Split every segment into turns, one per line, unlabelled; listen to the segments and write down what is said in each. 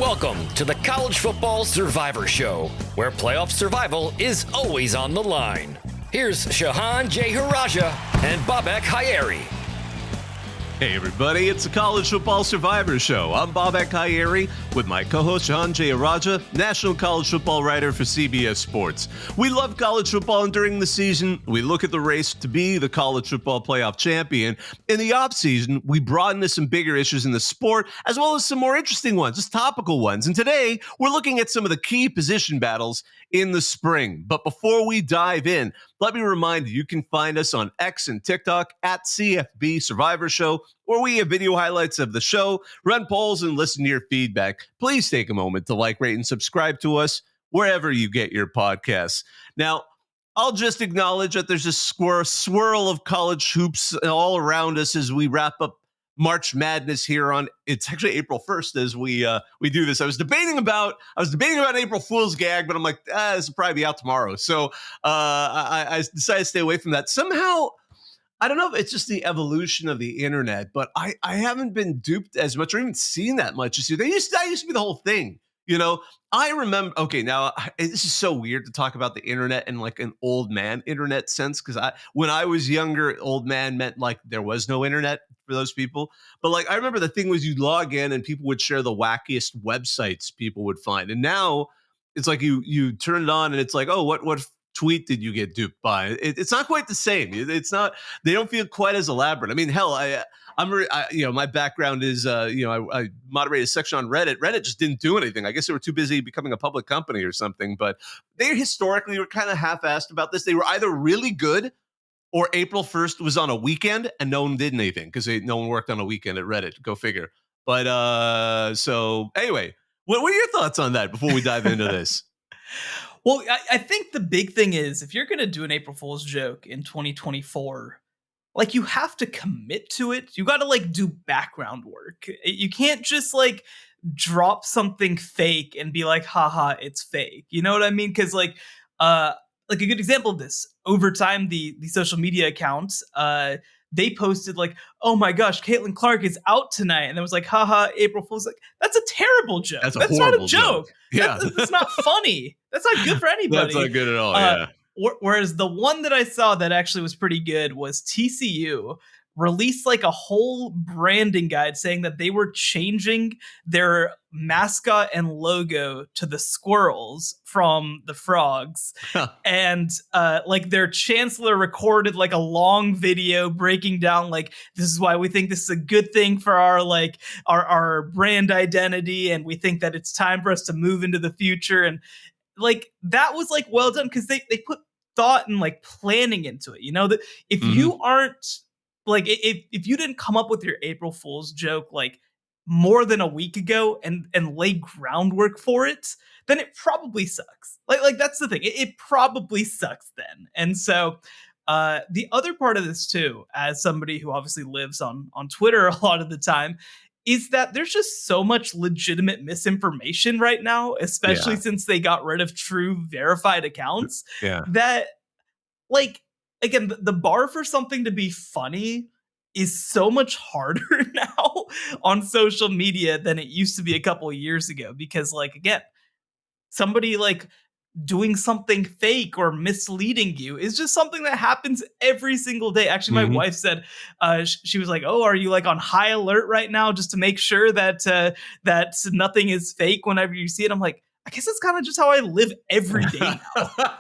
Welcome to the College Football Survivor Show, where playoff survival is always on the line. Here's Shehan J. Haraja and Bobak Hayeri.
Hey everybody, it's the College Football Survivor Show. I'm Bobak Hayeri with my co-host Shehan J. Haraja, national college football writer for CBS Sports. We love college football, and during the season, we look at the race to be the college football playoff champion. In the offseason, we broaden to some bigger issues in the sport, as well as some more interesting ones, just topical ones. And today, we're looking at some of the key position battles in the spring. But before we dive in, let me remind you can find us on X and TikTok at CFB Survivor Show, where we have video highlights of the show, run polls, and listen to your feedback. Please take a moment to like, rate, and subscribe to us wherever you get your podcasts. Now, I'll just acknowledge that there's a swirl of college hoops all around us as we wrap up March Madness here on, it's actually April 1st as we do this. I was debating about April Fool's gag, but I'm like, this will probably be out tomorrow. So I decided to stay away from that. Somehow, I don't know if it's just the evolution of the internet, but I haven't been duped as much or even seen that much this year. That used to be the whole thing. You know, I remember, okay, now this is so weird to talk about the internet in like an old man internet sense, because when I was younger, old man meant like there was no internet for those people. But like, I remember the thing was you'd log in and people would share the wackiest websites people would find. And now it's like you turn it on and it's like, oh, what tweet did you get duped by? It's not quite the same. It's not, they don't feel quite as elaborate. I mean, hell, my background is, I moderate a section on Reddit. Reddit just didn't do anything. I guess they were too busy becoming a public company or something, but they historically were kind of half-assed about this. They were either really good or April 1st was on a weekend and no one did anything because no one worked on a weekend at Reddit. Go figure. But so anyway, what are your thoughts on that before we dive into this?
Well, I think the big thing is if you're going to do an April Fool's joke in 2024, like you have to commit to it. You got to like do background work. You can't just like drop something fake and be like, haha, it's fake. You know what I mean? Because like a good example of this, over time, the social media accounts, they posted like, oh my gosh, Caitlin Clark is out tonight. And it was like, haha, April Fool's. Like, that's a terrible joke. That's not a joke.
Yeah.
That's not funny. That's not good for anybody.
That's not good at all, yeah.
Whereas the one that I saw that actually was pretty good was TCU released like a whole branding guide saying that they were changing their mascot and logo to the squirrels from the frogs. And like their chancellor recorded like a long video breaking down like, this is why we think this is a good thing for our like our brand identity, and we think that it's time for us to move into the future. And like that was like well done because they put thought and like planning into it. You know, that if you aren't like, if you didn't come up with your April Fool's joke like more than a week ago and lay groundwork for it, then it probably sucks. Like that's the thing. It probably sucks then. And so the other part of this too, as somebody who obviously lives on Twitter a lot of the time, is that there's just so much legitimate misinformation right now, especially since they got rid of true verified accounts, that like, again, the bar for something to be funny is so much harder now on social media than it used to be a couple of years ago. Because, like, again, somebody like doing something fake or misleading you is just something that happens every single day. Actually, my wife said, she was like, oh, are you like on high alert right now just to make sure that that nothing is fake whenever you see it? I'm like, I guess that's kind of just how I live every day now.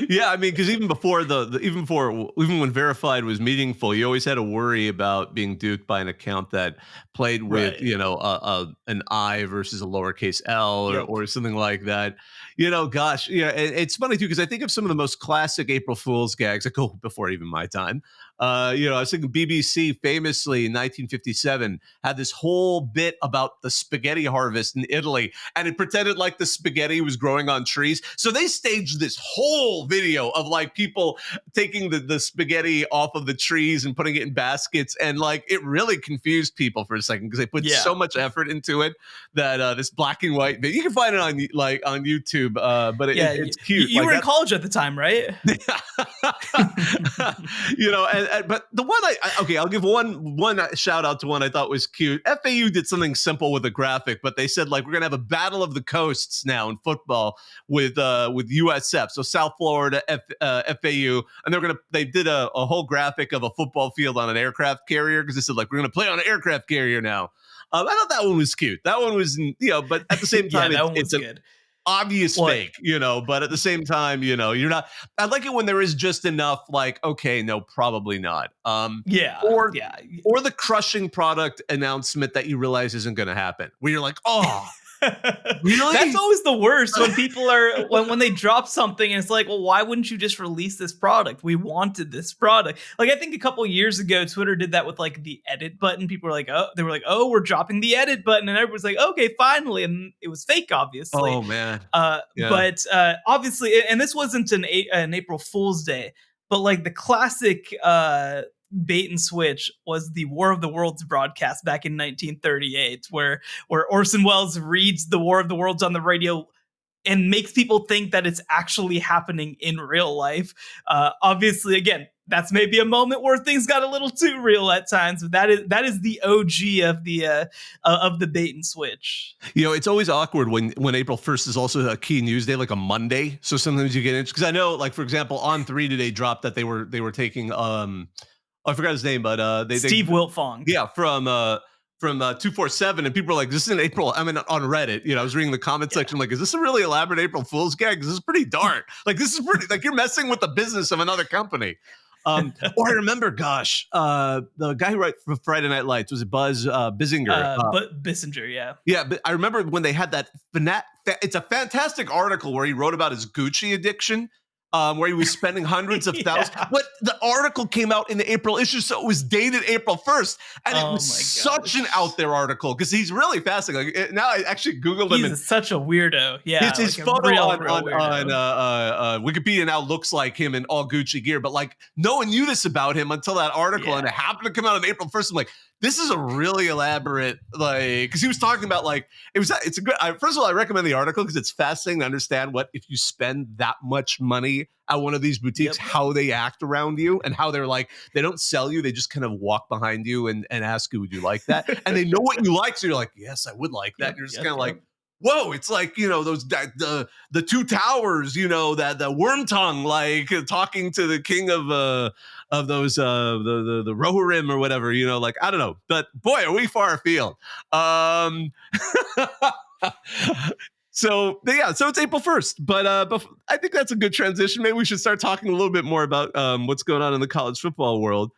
Yeah, I mean, because even before even when verified was meaningful, you always had to worry about being duped by an account that played with an I versus a lowercase L or something like that. You know, gosh, it's funny too because I think of some of the most classic April Fool's gags that go before even my time. I was thinking BBC famously in 1957 had this whole bit about the spaghetti harvest in Italy, and it pretended like the spaghetti was growing on trees. So they staged this whole video of like people taking the spaghetti off of the trees and putting it in baskets, and like it really confused people for a second because they put so much effort into it that this black and white video, you can find it on YouTube, but it's cute.
You were in college at the time, right?
but the one I'll give one shout out to one I thought was cute. FAU did something simple with a graphic, but they said, like, we're gonna have a battle of the coasts now in football with USF, so South Florida, FAU, and they did a whole graphic of a football field on an aircraft carrier, because they said, like, we're gonna play on an aircraft carrier now. I thought that one was cute. That one was, but at the same time, it's good. Obvious fake, but at the same time, you're not. I like it when there is just enough, like, okay, no, probably not. Or the crushing product announcement that you realize isn't going to happen, where you're like, oh. Really?
That's always the worst, when people are when they drop something and it's like, well, why wouldn't you just release this product? We wanted this product. Like, I think a couple years ago, Twitter did that with like the edit button. People were like, oh, we're dropping the edit button, and everyone's like, okay, finally, and it was fake, obviously.
Oh man.
But obviously, and this wasn't an April Fool's Day, but like the classic bait and switch was the War of the Worlds broadcast back in 1938, where Orson Welles reads the War of the Worlds on the radio and makes people think that it's actually happening in real life. Obviously, again, that's maybe a moment where things got a little too real at times, but that is the OG of the bait and switch.
It's always awkward when April 1st is also a key news day, like a Monday. So sometimes you get into, because I know, like, for example, On3 today dropped that they were taking I forgot his name, but
Steve Wiltfong.
Yeah, from 247, and people are like, this is an April. I mean, on Reddit, I was reading the comment section, like, is this a really elaborate April Fool's gag? This is pretty dark. Like, this is pretty, like, you're messing with the business of another company. Or I remember, the guy who wrote for Friday Night Lights, was it Buzz Bissinger?
Bissinger, yeah.
Yeah, but I remember when they had that. It's a fantastic article where he wrote about his Gucci addiction. Where he was spending hundreds of thousands. But the article came out in the April issue, so it was dated April 1st. And it was such an out there article, because he's really fascinating. Like, now I actually Googled him.
He's such a weirdo. Yeah.
His photo on Wikipedia now looks like him in all Gucci gear. But, like, no one knew this about him until that article. Yeah. And it happened to come out on April 1st. I'm like, this is a really elaborate, like, because he was talking about, like, it's a good, first of all, I recommend the article because it's fascinating to understand if you spend that much money at one of these boutiques, how they act around you, and how they're like, they don't sell you, they just kind of walk behind you and ask you, would you like that? And they know what you like, so you're like, yes, I would like that. And you're just kind of like, whoa, it's like, those the two towers, that the worm tongue, like talking to the king of those the Rohirrim or whatever, like, I don't know, but boy, are we far afield. So it's April 1st, but I think that's a good transition. Maybe we should start talking a little bit more about what's going on in the college football world.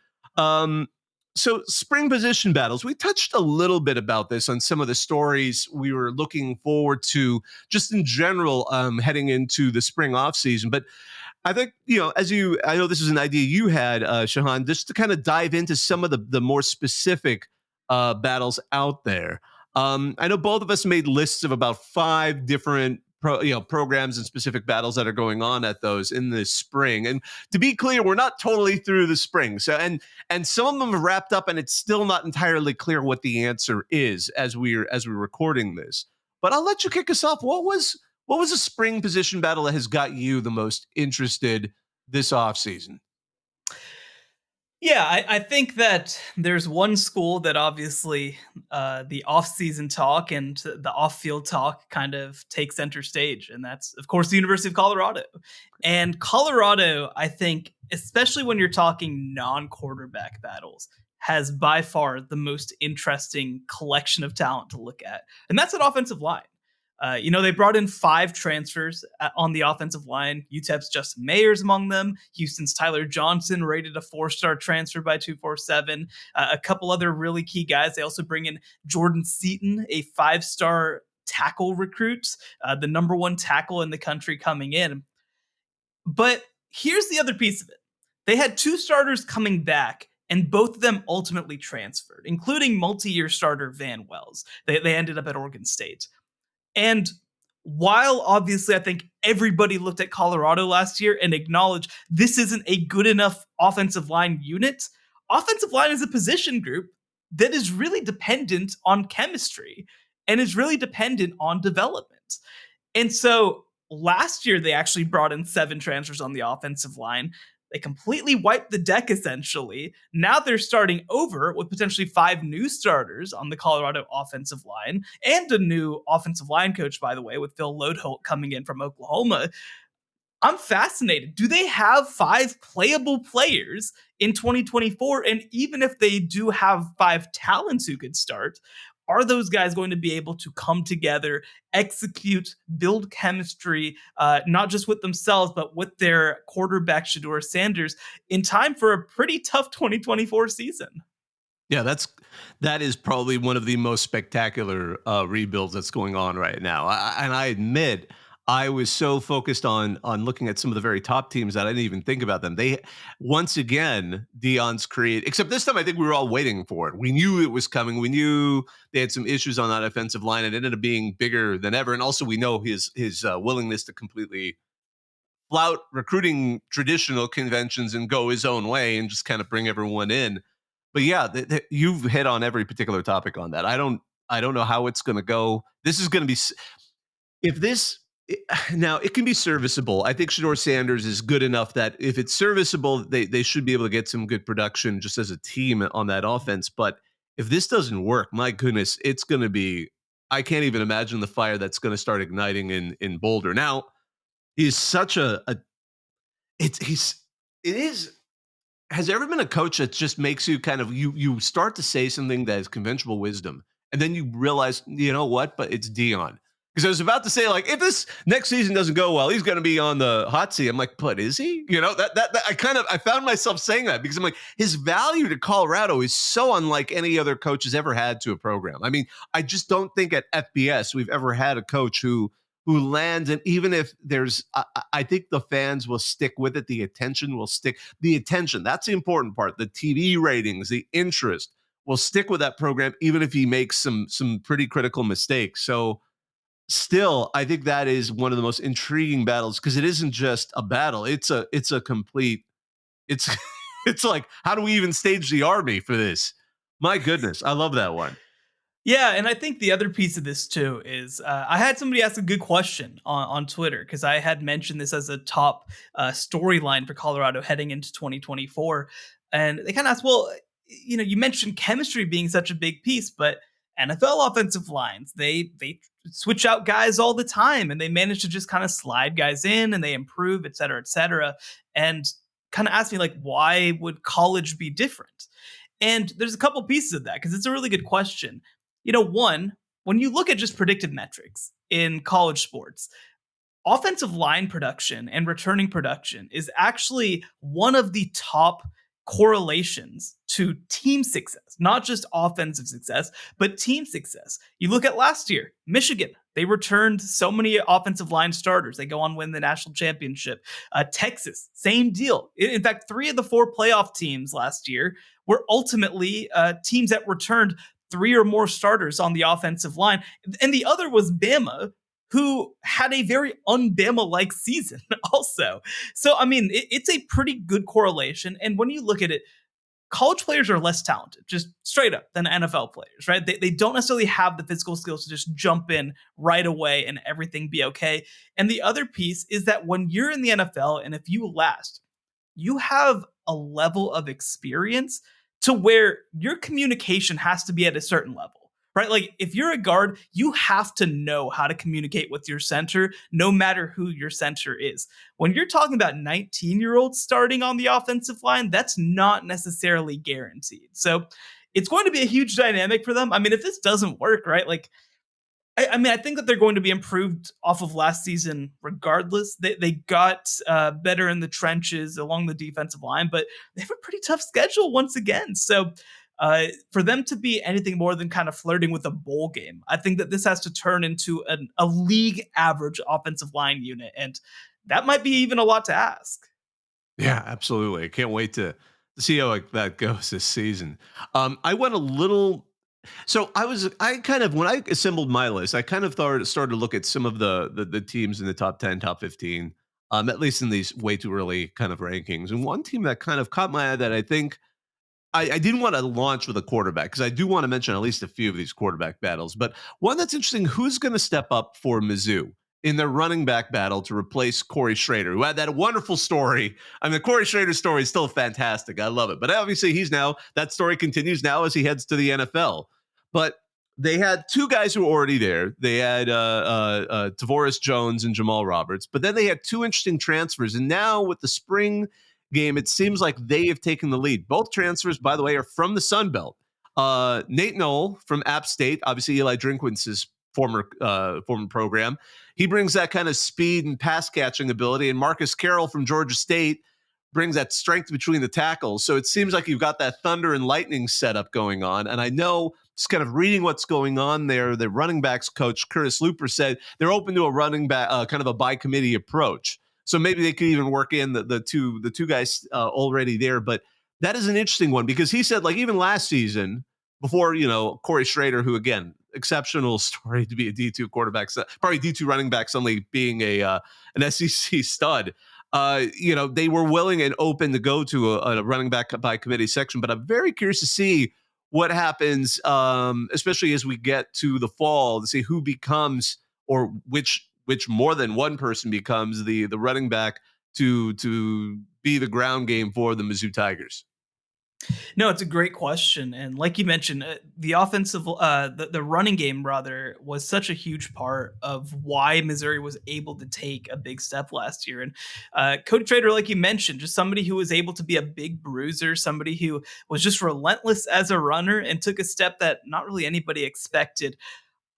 So spring position battles, we touched a little bit about this on some of the stories we were looking forward to just in general heading into the spring off season. But I think, I know this is an idea you had, Shehan, just to kind of dive into some of the more specific battles out there. I know both of us made lists of about 5 different programs and specific battles that are going on at those in the spring. And to be clear, we're not totally through the spring. So and some of them have wrapped up, and it's still not entirely clear what the answer is as we're recording this. But I'll let you kick us off. What was a spring position battle that has got you the most interested this offseason?
Yeah, I think that there's one school that obviously the off-season talk and the off-field talk kind of takes center stage, and that's, of course, the University of Colorado. And Colorado, I think, especially when you're talking non-quarterback battles, has by far the most interesting collection of talent to look at, and that's an offensive line. They brought in 5 transfers on the offensive line. UTEP's Justin Mayer's among them. Houston's Tyler Johnson, rated a 4-star transfer by 247. A couple other really key guys. They also bring in Jordan Seaton, a 5-star tackle recruit, the number 1 tackle in the country coming in. But here's the other piece of it. They had 2 starters coming back, and both of them ultimately transferred, including multi-year starter Van Wells. They ended up at Oregon State. And while obviously I think everybody looked at Colorado last year and acknowledged this isn't a good enough offensive line unit, offensive line is a position group that is really dependent on chemistry and is really dependent on development. And so last year they actually brought in 7 transfers on the offensive line. They completely wiped the deck, essentially. Now they're starting over with potentially 5 new starters on the Colorado offensive line and a new offensive line coach, by the way, with Phil Lodeholt coming in from Oklahoma. I'm fascinated. Do they have 5 playable players in 2024? And even if they do have 5 talents who could start, are those guys going to be able to come together, execute, build chemistry, not just with themselves, but with their quarterback, Shedeur Sanders, in time for a pretty tough 2024 season?
Yeah, that is probably one of the most spectacular rebuilds that's going on right now. And I admit, I was so focused on looking at some of the very top teams that I didn't even think about them. They once again Deion's create. Except this time, I think we were all waiting for it. We knew it was coming. We knew they had some issues on that offensive line. It ended up being bigger than ever. And also, we know his willingness to completely flout recruiting traditional conventions and go his own way and just kind of bring everyone in. But yeah, you've hit on every particular topic on that. I don't know how it's going to go. This is going to be if this now it can be serviceable. I think Shedeur Sanders is good enough that if it's serviceable, they should be able to get some good production just as a team on that offense. But if this doesn't work, my goodness, it's going to be. I can't even imagine the fire that's going to start igniting in Boulder. Now he's such a it is. Has there ever been a coach that just makes you kind of you start to say something that is conventional wisdom, and then you realize, you know what, but it's Deion. Because I was about to say, like, if this next season doesn't go well, he's going to be on the hot seat. I'm like, but is he? You know, that I found myself saying that because I'm like, his value to Colorado is so unlike any other coach has ever had to a program. I mean, I just don't think at FBS we've ever had a coach who lands, and even if there's I think the fans will stick with it. The attention will stick. The attention, that's the important part. The TV ratings, the interest will stick with that program, even if he makes some pretty critical mistakes. So still, I think that is one of the most intriguing battles because it isn't just a battle. It's a complete, it's it's like, how do we even stage the army for this? My goodness, I love that one.
Yeah, and I think the other piece of this too is I had somebody ask a good question on Twitter because I had mentioned this as a top storyline for Colorado heading into 2024, and they kind of asked, well, you mentioned chemistry being such a big piece, but NFL offensive lines they switch out guys all the time, and they manage to just kind of slide guys in, and they improve, et cetera, and kind of asked me like, why would college be different? And there's a couple pieces of that because it's a really good question. One, when you look at just predictive metrics in college sports, offensive line production and returning production is actually one of the top correlations to team success, not just offensive success, but team success. You look at last year, Michigan, they returned so many offensive line starters. They go on to win the national championship. Texas, same deal. In fact, 3 of the 4 playoff teams last year were ultimately teams that returned 3 or more starters on the offensive line. And the other was Bama, who had a very un-Bama-like season also. So, I mean, it's a pretty good correlation. And when you look at it, college players are less talented, just straight up, than NFL players, right? They don't necessarily have the physical skills to just jump in right away and everything be okay. And the other piece is that when you're in the NFL and if you last, you have a level of experience to where your communication has to be at a certain level, right? Like if you're a guard, you have to know how to communicate with your center, no matter who your center is. When you're talking about 19-year-olds starting on the offensive line, that's not necessarily guaranteed. So it's going to be a huge dynamic for them. I mean, if this doesn't work, right? Like, I think that they're going to be improved off of last season regardless. They got better in the trenches along the defensive line, but they have a pretty tough schedule once again. So for them to be anything more than kind of flirting with a bowl game, I think that this has to turn into a league average offensive line unit. And that might be even a lot to ask.
Yeah, absolutely. I can't wait to see how that goes this season. I went a little. So I kind of when I assembled my list, I kind of started to look at some of the teams in the top 10, top 15, at least in these way too early kind of rankings. And one team that kind of caught my eye that I think I didn't want to launch with a quarterback because I do want to mention at least a few of these quarterback battles. But one that's interesting, who's going to step up for Mizzou? in their running back battle to replace Corey Schrader, who had that wonderful story. I mean, the Corey Schrader story is still fantastic. I love it. But obviously that story continues now as he heads to the NFL. But they had two guys who were already there. They had Tavoris Jones and Jamal Roberts. But then they had two interesting transfers. And now with the spring game, it seems like they have taken the lead. Both transfers, by the way, are from the Sun Belt. Nate Knoll from App State, obviously Eli Drinkwitz' former program. He brings that kind of speed and pass catching ability. And Marcus Carroll from Georgia State brings that strength between the tackles. So it seems like you've got that thunder and lightning setup going on. And I know, just kind of reading what's going on there, the running backs coach, Curtis Looper, said they're open to a running back, kind of a by committee approach. So maybe they could even work in the two guys already there. But that is an interesting one because he said, like, even last season, before, Corey Schrader, who, again, exceptional story to be a D2 quarterback, probably D2 running back, suddenly being an SEC stud. They were willing and open to go to a running back by committee section, but I'm very curious to see what happens, especially as we get to the fall, to see who becomes, or which more than one person becomes the running back to be the ground game for the Mizzou Tigers.
No, it's a great question. And like you mentioned, the offensive, the running game, rather, was such a huge part of why Missouri was able to take a big step last year. And Cody Trader, like you mentioned, just somebody who was able to be a big bruiser, somebody who was just relentless as a runner and took a step that not really anybody expected.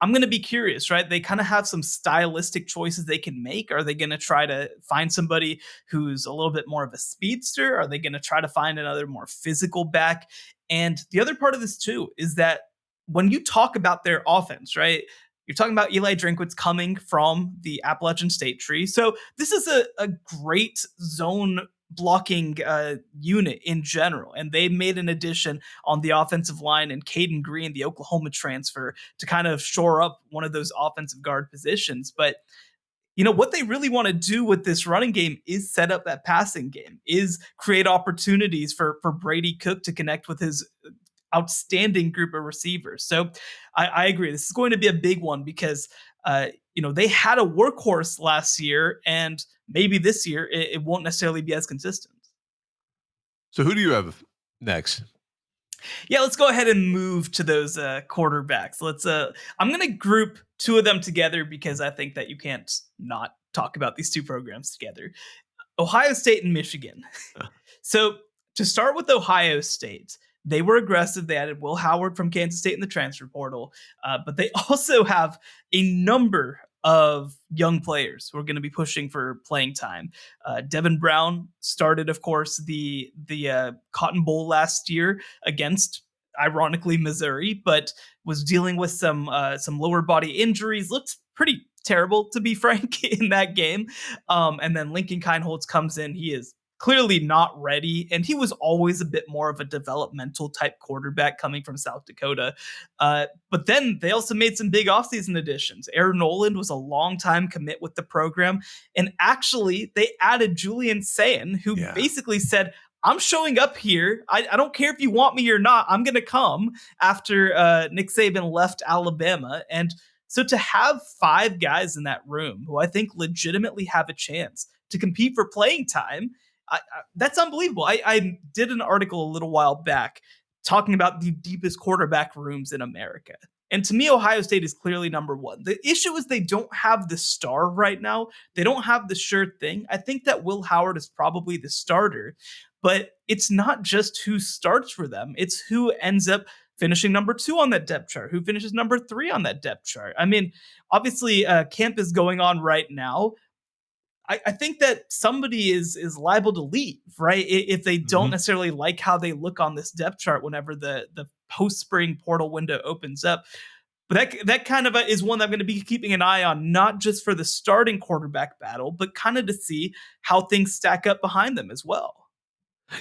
I'm going to be curious, right? They kind of have some stylistic choices they can make. Are they going to try to find somebody who's a little bit more of a speedster? Are they going to try to find another more physical back? And the other part of this too is that when you talk about their offense, right? You're talking about Eli Drinkwitz coming from the Appalachian State tree. So this is a great zone blocking unit in general. And they made an addition on the offensive line and Caden Green, the Oklahoma transfer, to kind of shore up one of those offensive guard positions. But what they really want to do with this running game is set up that passing game, is create opportunities for Brady Cook to connect with his outstanding group of receivers. So I agree. This is going to be a big one because, they had a workhorse last year, and maybe this year it won't necessarily be as consistent.
So who do you have next?
Yeah, let's go ahead and move to those quarterbacks. I'm going to group two of them together because I think that you can't not talk about these two programs together. Ohio State and Michigan. So to start with Ohio State, they were aggressive. They added Will Howard from Kansas State in the transfer portal, but they also have a number of young players who are going to be pushing for playing time. Devin Brown started, of course, the Cotton Bowl last year against, ironically, Missouri, but was dealing with some lower body injuries. Looked pretty terrible, to be frank, in that game. And then Lincoln Kienholz comes in. He is clearly not ready, and he was always a bit more of a developmental type quarterback coming from South Dakota. But then they also made some big offseason additions. Aaron Noland was a long-time commit with the program, and actually they added Julian Sayin, who basically said, I'm showing up here. I don't care if you want me or not. I'm going to come after Nick Saban left Alabama. And so to have 5 guys in that room who I think legitimately have a chance to compete for playing time, that's unbelievable. I did an article a little while back talking about the deepest quarterback rooms in America. And to me, Ohio State is clearly number one. The issue is they don't have the star right now. They don't have the sure thing. I think that Will Howard is probably the starter, but it's not just who starts for them. It's who ends up finishing number 2 on that depth chart, who finishes number 3 on that depth chart. I mean, obviously, camp is going on right now. I think that somebody is liable to leave, right? If they don't necessarily like how they look on this depth chart whenever the post-spring portal window opens up. But that kind of is one that I'm going to be keeping an eye on, not just for the starting quarterback battle, but kind of to see how things stack up behind them as well.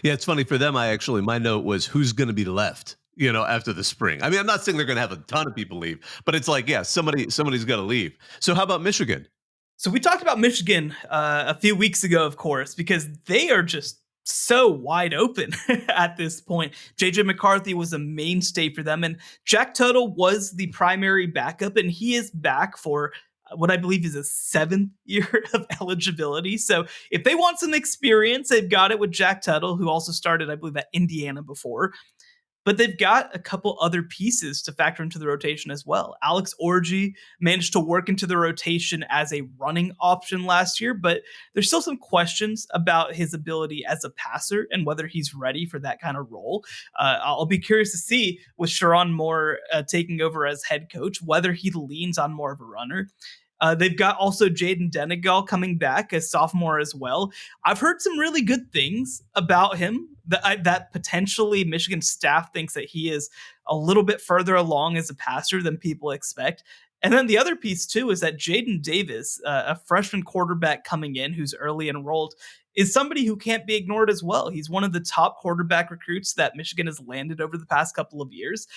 Yeah, it's funny for them. My note was who's going to be left, after the spring. I mean, I'm not saying they're going to have a ton of people leave, but it's like, yeah, somebody's got to leave. So how about Michigan?
So we talked about Michigan a few weeks ago, of course, because they are just so wide open at this point. JJ McCarthy was a mainstay for them, and Jack Tuttle was the primary backup, and he is back for what I believe is a 7th year of eligibility. So if they want some experience, they've got it with Jack Tuttle, who also started, I believe, at Indiana before. But they've got a couple other pieces to factor into the rotation as well. Alex Orji managed to work into the rotation as a running option last year, but there's still some questions about his ability as a passer and whether he's ready for that kind of role. I'll be curious to see with Sharon Moore taking over as head coach, whether he leans on more of a runner. They've got also Jaden Denegal coming back as sophomore as well. I've heard some really good things about him that potentially Michigan staff thinks that he is a little bit further along as a passer than people expect. And then the other piece, too, is that Jaden Davis, a freshman quarterback coming in who's early enrolled, is somebody who can't be ignored as well. He's one of the top quarterback recruits that Michigan has landed over the past couple of years.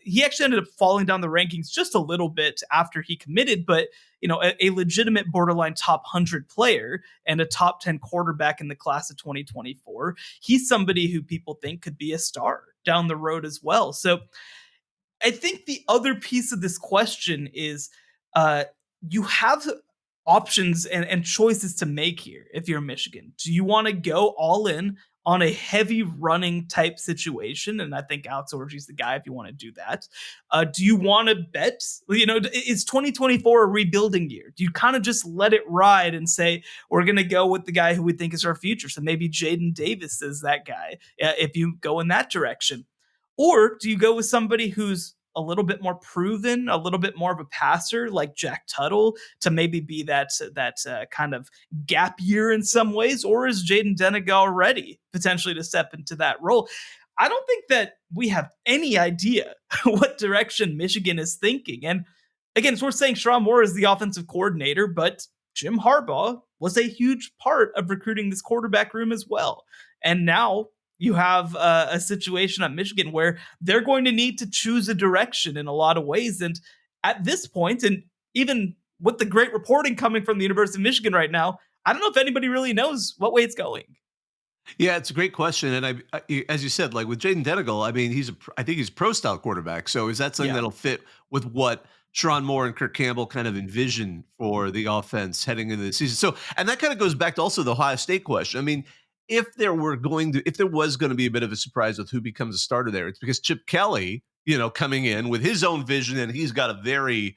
He actually ended up falling down the rankings just a little bit after he committed, but a legitimate borderline top 100 player and a top 10 quarterback in the class of 2024. He's somebody who people think could be a star down the road as well. So I think the other piece of this question is you have options and choices to make here if you're Michigan. Do you want to go all in on a heavy running type situation? And I think Alex Orji's the guy if you want to do that. Do you want to bet? Is 2024 a rebuilding year? Do you kind of just let it ride and say, we're going to go with the guy who we think is our future? So maybe Jaden Davis is that guy if you go in that direction. Or do you go with somebody who's a little bit more proven, a little bit more of a passer like Jack Tuttle to maybe be that kind of gap year in some ways? Or is Jaden Denegal ready potentially to step into that role? I don't think that we have any idea what direction Michigan is thinking. And again, it's worth saying Sharon Moore is the offensive coordinator, but Jim Harbaugh was a huge part of recruiting this quarterback room as well. And now you have a situation at Michigan where they're going to need to choose a direction in a lot of ways. And at this point, and even with the great reporting coming from the University of Michigan right now, I don't know if anybody really knows what way it's going.
Yeah, it's a great question, and as you said, like with Jaden Denegal, I mean, I think he's a pro-style quarterback. So is that something that'll fit with what Sharon Moore and Kirk Campbell kind of envision for the offense heading into the season? So, and that kind of goes back to also the Ohio State question. I mean, if there was going to be a bit of a surprise with who becomes a starter there, it's because Chip Kelly, coming in with his own vision, and he's got a very,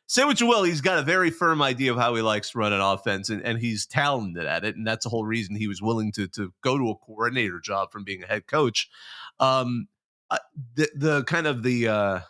say what you will, he's got a very firm idea of how he likes to run an offense, and he's talented at it, and that's the whole reason he was willing to go to a coordinator job from being a head coach. The kind of the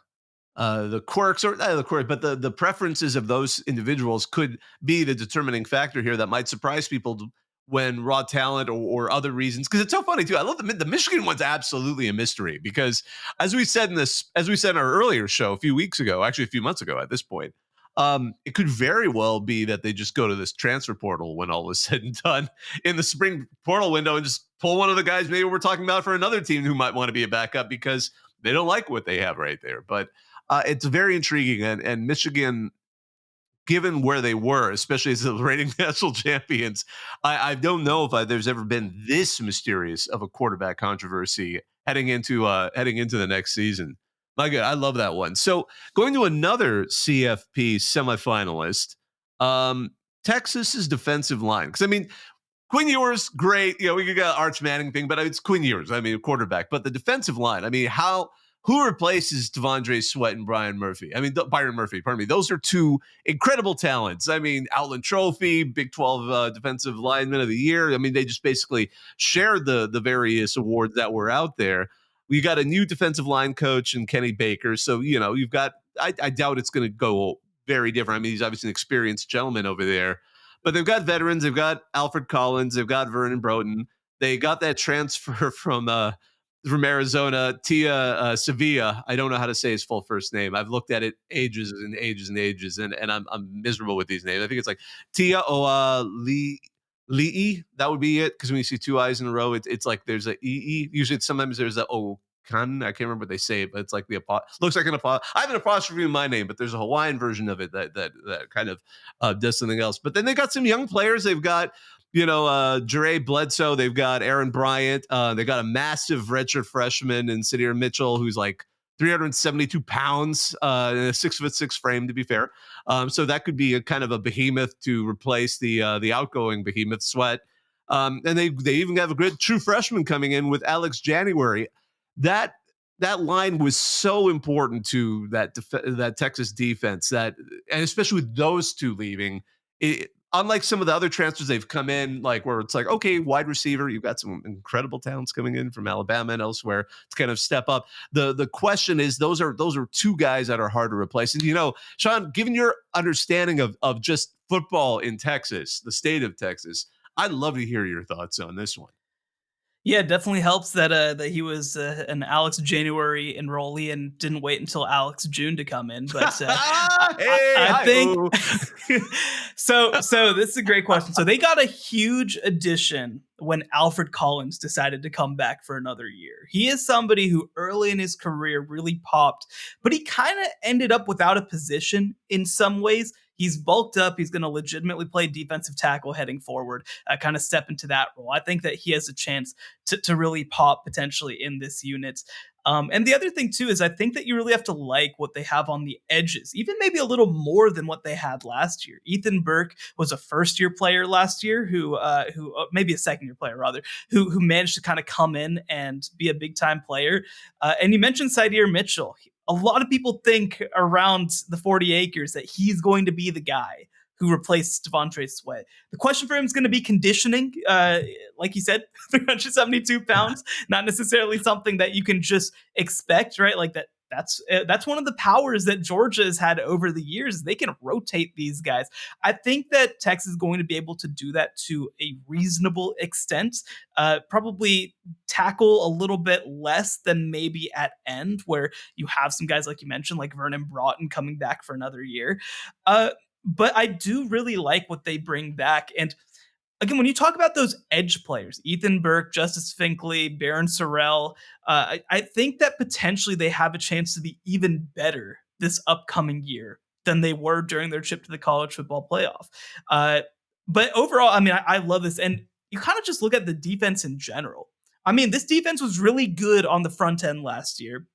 quirks, or not the quirk, but the preferences of those individuals could be the determining factor here that might surprise people when raw talent or other reasons. Because it's so funny too. I love the Michigan one's absolutely a mystery because as we said in our earlier show a few months ago at this point, it could very well be that they just go to this transfer portal when all is said and done in the spring portal window and just pull one of the guys maybe we're talking about for another team who might want to be a backup because they don't like what they have right there. But it's very intriguing, and Michigan, given where they were, especially as the reigning national champions, I don't know if there's ever been this mysterious of a quarterback controversy heading into the next season. My God, I love that one. So going to another CFP semifinalist, Texas's defensive line. Because I mean, Quinn Ewers, great. We could get Arch Manning thing, but it's Quinn Ewers. I mean, quarterback. But the defensive line. I mean, who replaces Devondre Sweat and Byron Murphy? Pardon me. Those are two incredible talents. I mean, Outland Trophy, Big 12 Defensive Lineman of the Year. I mean, they just basically shared the various awards that were out there. We got a new defensive line coach in Kenny Baker. So, you've got, I doubt it's going to go very different. I mean, he's obviously an experienced gentleman over there. But they've got veterans. They've got Alfred Collins. They've got Vernon Broughton. They got that transfer from Arizona, Tia Sevilla. I don't know how to say his full first name. I've looked at it ages and ages and ages, and I'm miserable with these names. I think it's like Tia Li'i. That would be it, because when you see two I's in a row, it's like there's a E. Usually sometimes there's a O. I can't remember what they say, but it's like looks like an apostrophe. I have an apostrophe in my name, but there's a Hawaiian version of it that kind of does something else. But then they got some young players. They've got Jere Bledsoe. They've got Aaron Bryant. They got a massive redshirt freshman in Sidir Mitchell, who's like 372 pounds, in a 6'6" frame, to be fair. So that could be a kind of a behemoth to replace the outgoing behemoth Sweat. And they even have a great true freshman coming in with Alex January. That line was so important to that Texas defense, and especially with those two leaving. Unlike some of the other transfers they've come in, like where it's like, okay, wide receiver, you've got some incredible talents coming in from Alabama and elsewhere to kind of step up. The question is, those are two guys that are hard to replace. And Shehan, given your understanding of just football in Texas, the state of Texas, I'd love to hear your thoughts on this one.
Yeah, it definitely helps that he was an Alex January enrollee and didn't wait until Alex June to come in. But I think so. So this is a great question. So they got a huge addition when Alfred Collins decided to come back for another year. He is somebody who early in his career really popped, but he kind of ended up without a position in some ways. He's bulked up. He's going to legitimately play defensive tackle heading forward, kind of step into that role. I think that he has a chance to really pop potentially in this unit. And the other thing, too, is I think that you really have to like what they have on the edges, even maybe a little more than what they had last year. Ethan Burke was a first-year player last year who maybe a second-year player, rather, who managed to kind of come in and be a big-time player. And you mentioned Sydir Mitchell. A lot of people think around the 40 acres that he's going to be the guy who replaced Devontae Sweat. The question for him is going to be conditioning. Like you said, 372 pounds, not necessarily something that you can just expect, right? Like that's one of the powers that Georgia has had over the years. They can rotate these guys. I think that Texas is going to be able to do that to a reasonable extent. Probably tackle a little bit less than maybe at end, where you have some guys like you mentioned, like Vernon Broughton coming back for another year. But I do really like what they bring back. And again, when you talk about those edge players, Ethan Burke, Justice Finkley, Baron Sorrell, I think that potentially they have a chance to be even better this upcoming year than they were during their trip to the college football playoff. But overall, I mean, I love this. And you kind of just look at the defense in general. I mean, this defense was really good on the front end last year.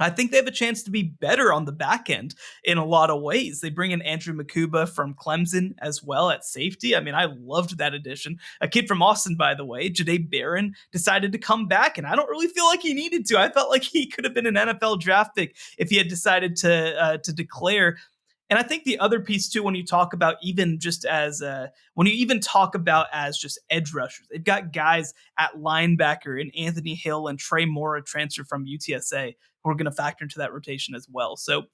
I think they have a chance to be better on the back end in a lot of ways. They bring in Andrew Makuba from Clemson as well at safety. I mean, I loved that addition. A kid from Austin, by the way, Jahdae Barron, decided to come back, and I don't really feel like he needed to. I felt like he could have been an NFL draft pick if he had decided to declare. And I think the other piece too, when you talk about even just as when you even talk about as just edge rushers, they've got guys at linebacker in Anthony Hill and Trey Moore, a transfer from UTSA, who are going to factor into that rotation as well. So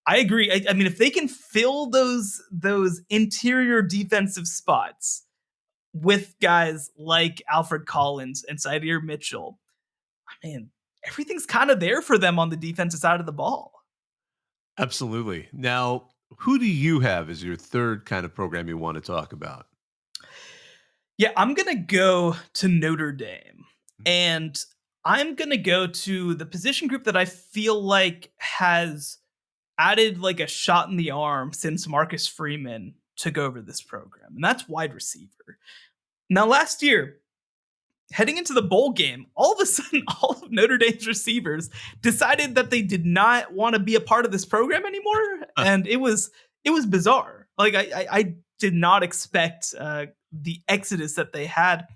I agree. I mean, if they can fill those interior defensive spots with guys like Alfred Collins and Sydir Mitchell, I mean, everything's kind of there for them on the defensive side of the ball.
Absolutely. Now, who do you have as your third kind of program you want to talk about?
Yeah, I'm going to go to Notre Dame. And I'm going to go to the position group that I feel like has added like a shot in the arm since Marcus Freeman took over this program. And that's wide receiver. Now, last year, heading into the bowl game, all of a sudden, all of Notre Dame's receivers decided that they did not want to be a part of this program anymore. And it was bizarre. Like I did not expect the exodus that they had,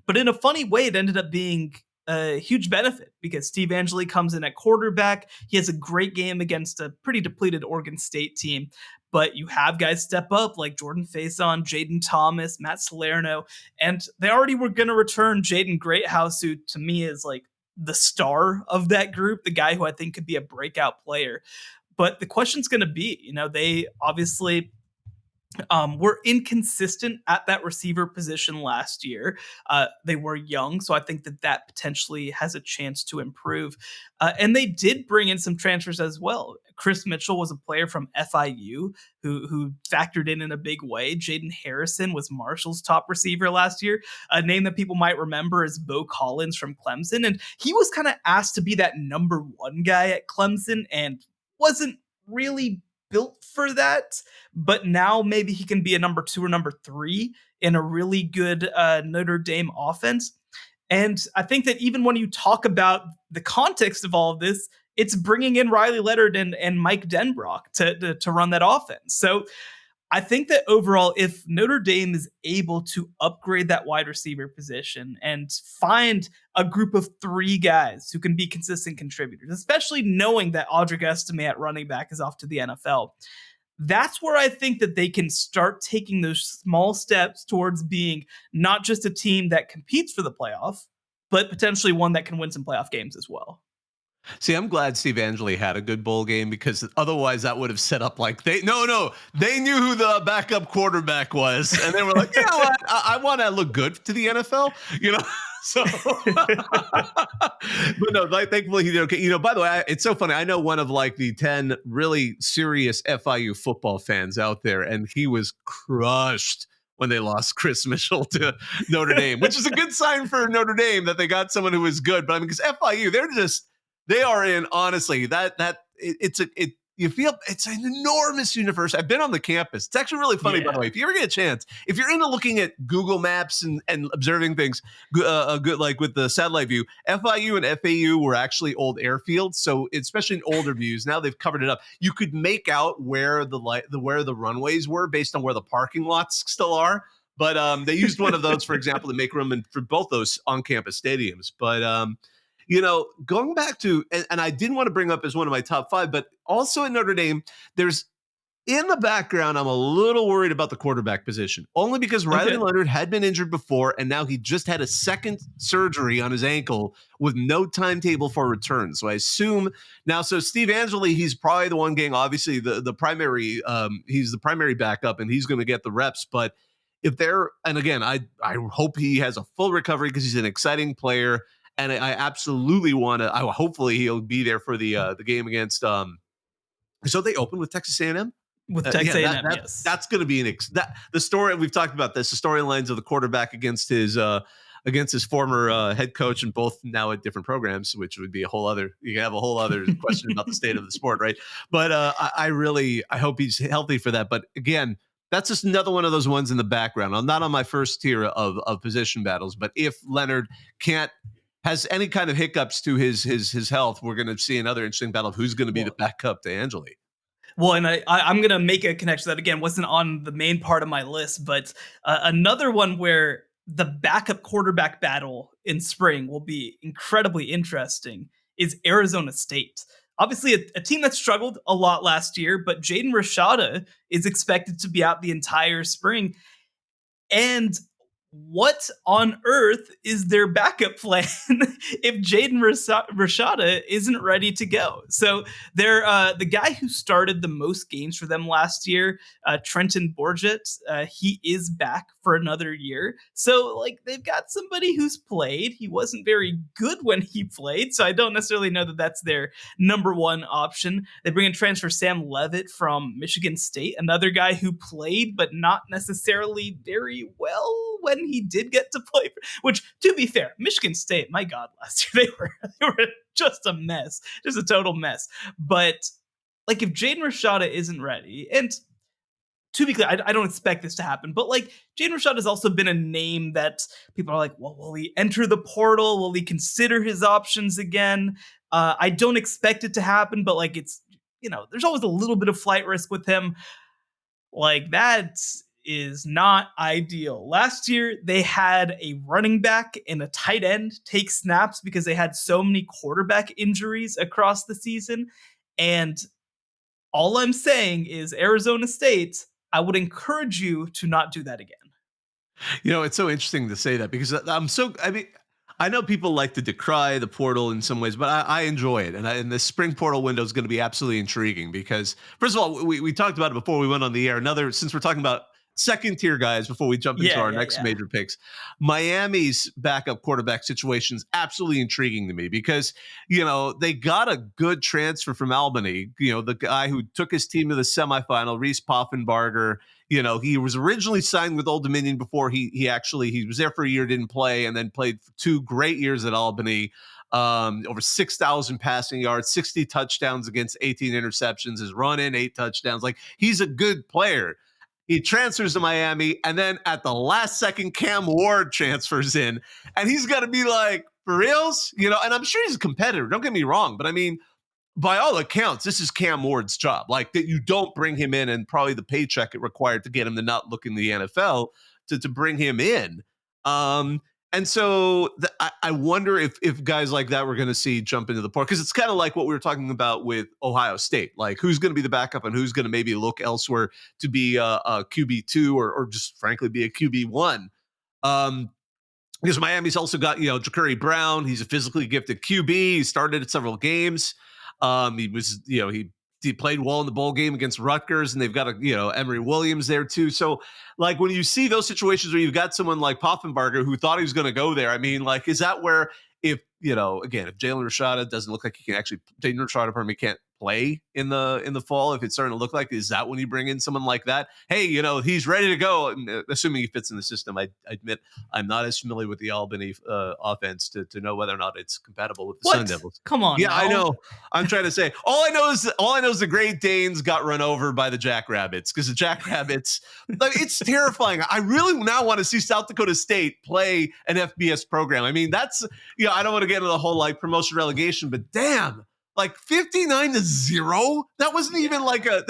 but in a funny way, it ended up being a huge benefit because Steve Angeli comes in at quarterback. He has a great game against a pretty depleted Oregon State team, but you have guys step up like Jordan Faison, Jaden Thomas, Matt Salerno, and they already were going to return Jaden Greathouse, who to me is like the star of that group, the guy who I think could be a breakout player. But the question's going to be, they obviously were inconsistent at that receiver position last year. They were young, so I think that potentially has a chance to improve. And they did bring in some transfers as well. Chris Mitchell was a player from FIU who factored in a big way. Jaden Harrison was Marshall's top receiver last year. A name that people might remember is Bo Collins from Clemson. And he was kind of asked to be that number one guy at Clemson and wasn't really built for that, but now maybe he can be a number 2 or number 3 in a really good Notre Dame offense. And I think that even when you talk about the context of all of this, it's bringing in Riley Leonard and Mike Denbrock to run that offense. So I think that overall, if Notre Dame is able to upgrade that wide receiver position and find a group of 3 guys who can be consistent contributors, especially knowing that Audric Estime at running back is off to the NFL, that's where I think that they can start taking those small steps towards being not just a team that competes for the playoff, but potentially one that can win some playoff games as well.
See, I'm glad Steve Angeli had a good bowl game, because otherwise that would have set up like they knew who the backup quarterback was, and they were like, you know what, I want to look good to the NFL, you know. So, but no, like, thankfully he did okay. You know, by the way, it's so funny. I know one of like the 10 really serious FIU football fans out there, and he was crushed when they lost Chris Mitchell to Notre Dame, which is a good sign for Notre Dame that they got someone who was good. But I mean, because FIU, they are in, honestly, you feel it's an enormous universe. I've been on the campus. It's actually really funny, by the way. If you ever get a chance, if you're into looking at Google Maps and observing things, good, like with the satellite view, FIU and FAU were actually old airfields. So especially in older views, now they've covered it up. You could make out where the runways were based on where the parking lots still are. But they used one of those, for example, to make room for both those on-campus stadiums. But you know, going back to, and I didn't want to bring up as one of my top 5, but also in Notre Dame, there's in the background, I'm a little worried about the quarterback position, only because Riley Leonard had been injured before, and now he just had a second surgery on his ankle with no timetable for return. So I assume now, so Steve Angeli, he's probably the one getting, obviously, the primary, he's the primary backup, and he's going to get the reps. But if they're, and again, I hope he has a full recovery, because he's an exciting player. And I absolutely want to. Hopefully he'll be there for the game against. So they open with Texas A&M.
With Texas A&M, yes.
That's going to be the story. We've talked about this. The storylines of the quarterback against his former head coach, and both now at different programs, which would be a whole other. You can have a whole other question about the state of the sport, right? But I hope he's healthy for that. But again, that's just another one of those ones in the background. I'm not on my first tier of position battles, but if Leonard has any kind of hiccups to his health, we're going to see another interesting battle of who's going to be the backup to Angeli.
Well, and I'm going to make a connection that, again, wasn't on the main part of my list, but another one where the backup quarterback battle in spring will be incredibly interesting is Arizona State. Obviously, a team that struggled a lot last year, but Jaden Rashada is expected to be out the entire spring. And what on earth is their backup plan if Jaden Rashada isn't ready to go? So they're the guy who started the most games for them last year, Trenton Borget, he is back for another year. So like they've got somebody who's played. He wasn't very good when he played, so I don't necessarily know that that's their number one option. They bring in transfer Sam Levitt from Michigan State, another guy who played but not necessarily very well when he did get to play, which, to be fair, Michigan State, my God, last year they were just a mess, just a total mess. But like, if Jaden Rashada isn't ready, and to be clear, I don't expect this to happen, but like, Jaden Rashada has also been a name that people are like, well, will he enter the portal? Will he consider his options again? I don't expect it to happen, but like, it's, you know, there's always a little bit of flight risk with him. Like, that is not ideal. Last year, they had a running back and a tight end take snaps because they had so many quarterback injuries across the season. And all I'm saying is, Arizona State, I would encourage you to not do that again.
You know, it's so interesting to say that, because I know people like to decry the portal in some ways, but I enjoy it. And the spring portal window is going to be absolutely intriguing because, first of all, we talked about it before we went on the air. Since we're talking about second tier guys before we jump into our next major picks, Miami's backup quarterback situation is absolutely intriguing to me because, you know, they got a good transfer from Albany, you know, the guy who took his team to the semifinal, Reese Poffenbarger. You know, he was originally signed with Old Dominion before he was there for a year, didn't play, and then played 2 great years at Albany. Over 6,000 passing yards, 60 touchdowns against 18 interceptions, his run in 8 touchdowns. Like, he's a good player. He transfers to Miami, and then at the last second, Cam Ward transfers in, and he's got to be like, for reals? You know, and I'm sure he's a competitor. Don't get me wrong, but I mean, by all accounts, this is Cam Ward's job. Like, that you don't bring him in, and probably the paycheck it required to get him to not look in the NFL to bring him in. And so I wonder if guys like that we're going to see jump into the portal, because it's kind of like what we were talking about with Ohio State. Like, who's going to be the backup and who's going to maybe look elsewhere to be a QB2 or just frankly be a QB1. Because Miami's also got, Ja'Cory Brown. He's a physically gifted QB. He started at several games. He was, he played well in the bowl game against Rutgers, and they've got Emory Williams there too. So, like, when you see those situations where you've got someone like Poffenbarger who thought he was going to go there, I mean, like, is that where if Jalen Rashada doesn't look like he can actually, Jalen Rashada can't play in the fall, if it's starting to look like, is that when you bring in someone like that? Hey, he's ready to go, and assuming he fits in the system. I admit I'm not as familiar with the Albany offense to know whether or not it's compatible with the Sun Devils.
Come on.
Yeah,
now.
I know. I'm trying to say all I know is the Great Danes got run over by the Jackrabbits, because the Jackrabbits, like, it's terrifying. I really now want to see South Dakota State play an FBS program. I mean, that's, I don't want to get into the whole like promotion relegation, but damn. Like 59-0. That wasn't even like a.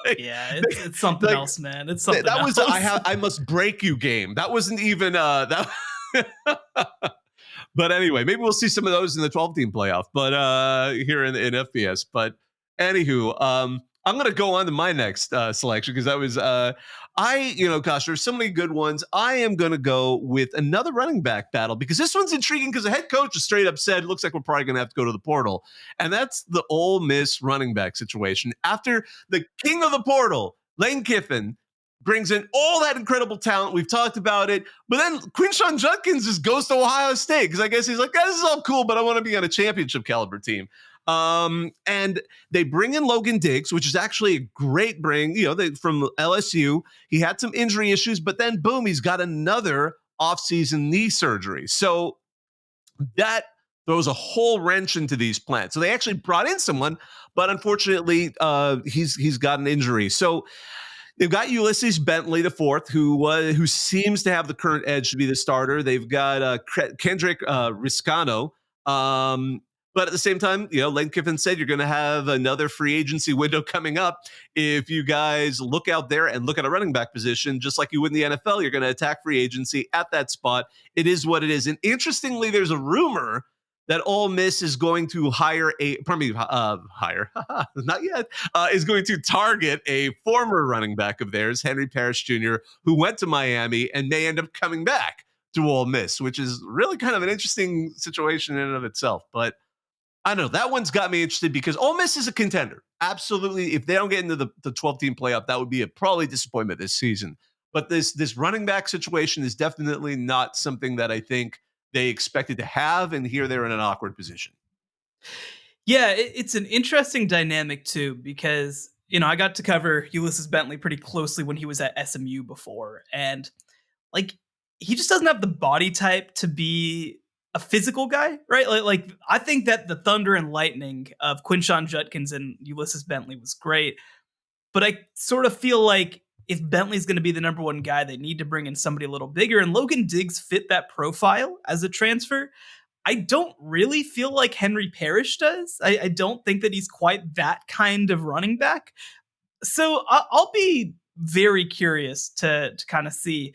It's something else, man. It's something.
That
else.
was I must break you game. That wasn't even that. But anyway, maybe we'll see some of those in the 12-team playoff. But here in FBS. But anywho, I'm gonna go on to my next selection, because that was gosh, there's so many good ones. I am gonna go with another running back battle, because this one's intriguing, because the head coach has straight up said, looks like we're probably gonna have to go to the portal. And that's the Ole Miss running back situation. After the king of the portal, Lane Kiffin, brings in all that incredible talent. We've talked about it. But then Quinshon Judkins just goes to Ohio State, because I guess he's like, this is all cool, but I want to be on a championship caliber team. And they bring in Logan Diggs, which is actually a great bring, from LSU. He had some injury issues, but then boom, he's got another offseason knee surgery. So that throws a whole wrench into these plans. So they actually brought in someone, but unfortunately, he's got an injury. So they've got Ulysses Bentley IV, who seems to have the current edge to be the starter. They've got Kendrick Riscano. But at the same time, Lane Kiffin said you're going to have another free agency window coming up. If you guys look out there and look at a running back position, just like you would in the NFL, you're going to attack free agency at that spot. It is what it is. And interestingly, there's a rumor that Ole Miss is going to is going to target a former running back of theirs, Henry Parrish Jr., who went to Miami and may end up coming back to Ole Miss, which is really kind of an interesting situation in and of itself. But I don't know. That one's got me interested, because Ole Miss is a contender. Absolutely. If they don't get into the 12-team playoff, that would be a probably disappointment this season. But this running back situation is definitely not something that I think they expected to have, and here they're in an awkward position.
Yeah, it's an interesting dynamic too, because, I got to cover Ulysses Bentley pretty closely when he was at SMU before, and like, he just doesn't have the body type to be a physical guy, right? Like I think that the thunder and lightning of Quinshon Judkins and Ulysses Bentley was great, but I sort of feel like if Bentley's going to be the number one guy, they need to bring in somebody a little bigger, and Logan Diggs fit that profile as a transfer. I don't really feel like Henry Parrish does. I don't think that he's quite that kind of running back. So I'll be very curious to kind of see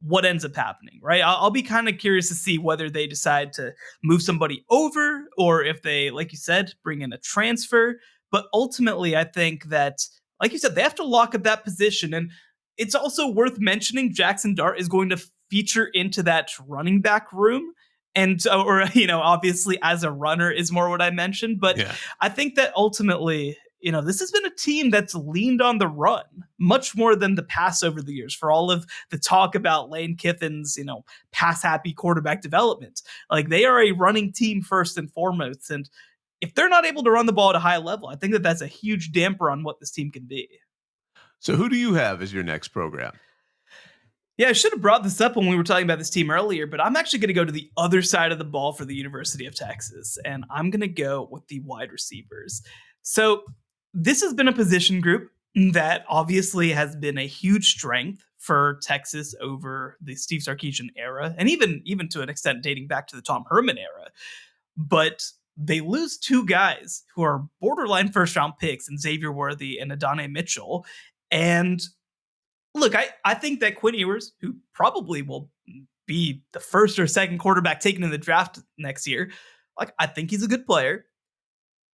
what ends up happening, right? I'll be kind of curious to see whether they decide to move somebody over, or if they, like you said, bring in a transfer. But ultimately, I think that, like you said, they have to lock up that position. And it's also worth mentioning Jackson Dart is going to feature into that running back room. And, obviously as a runner is more what I mentioned. But yeah. I think that ultimately, this has been a team that's leaned on the run much more than the pass over the years, for all of the talk about Lane Kiffin's, pass happy quarterback development. Like, they are a running team first and foremost. And if they're not able to run the ball at a high level, I think that that's a huge damper on what this team can be.
So who do you have as your next program?
Yeah, I should have brought this up when we were talking about this team earlier, but I'm actually going to go to the other side of the ball for the University of Texas, and I'm going to go with the wide receivers. So this has been a position group that obviously has been a huge strength for Texas over the Steve Sarkisian era, and even to an extent dating back to the Tom Herman era. But they lose two guys who are borderline first-round picks in Xavier Worthy and Adonai Mitchell. And look, I think that Quinn Ewers, who probably will be the first or second quarterback taken in the draft next year, like, I think he's a good player.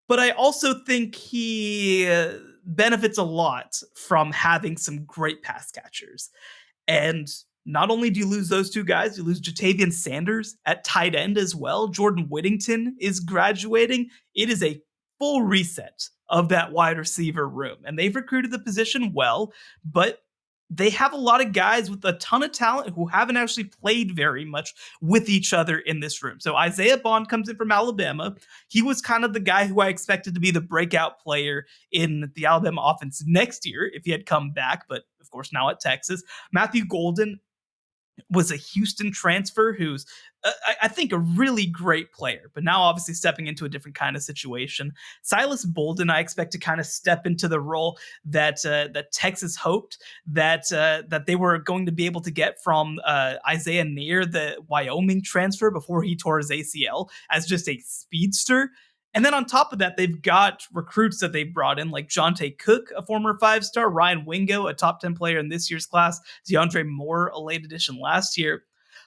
But I also think he benefits a lot from having some great pass catchers. And not only do you lose those two guys, you lose Jatavian Sanders at tight end as well. Jordan Whittington is graduating. It is a full reset of that wide receiver room. And they've recruited the position well, but they have a lot of guys with a ton of talent who haven't actually played very much with each other in this room. So Isaiah Bond comes in from Alabama. He was kind of the guy who I expected to be the breakout player in the Alabama offense next year if he had come back, but of course now at Texas. Matthew Golden was a Houston transfer who's, I think, a really great player, but now obviously stepping into a different kind of situation. Silas Bolden, I expect to kind of step into the role that Texas hoped that they were going to be able to get from Isaiah Neer, the Wyoming transfer, before he tore his ACL, as just a speedster. And then on top of that, they've got recruits that they've brought in, like Jonte Cook, a former 5-star, Ryan Wingo, a top 10 player in this year's class, DeAndre Moore, a late addition last year.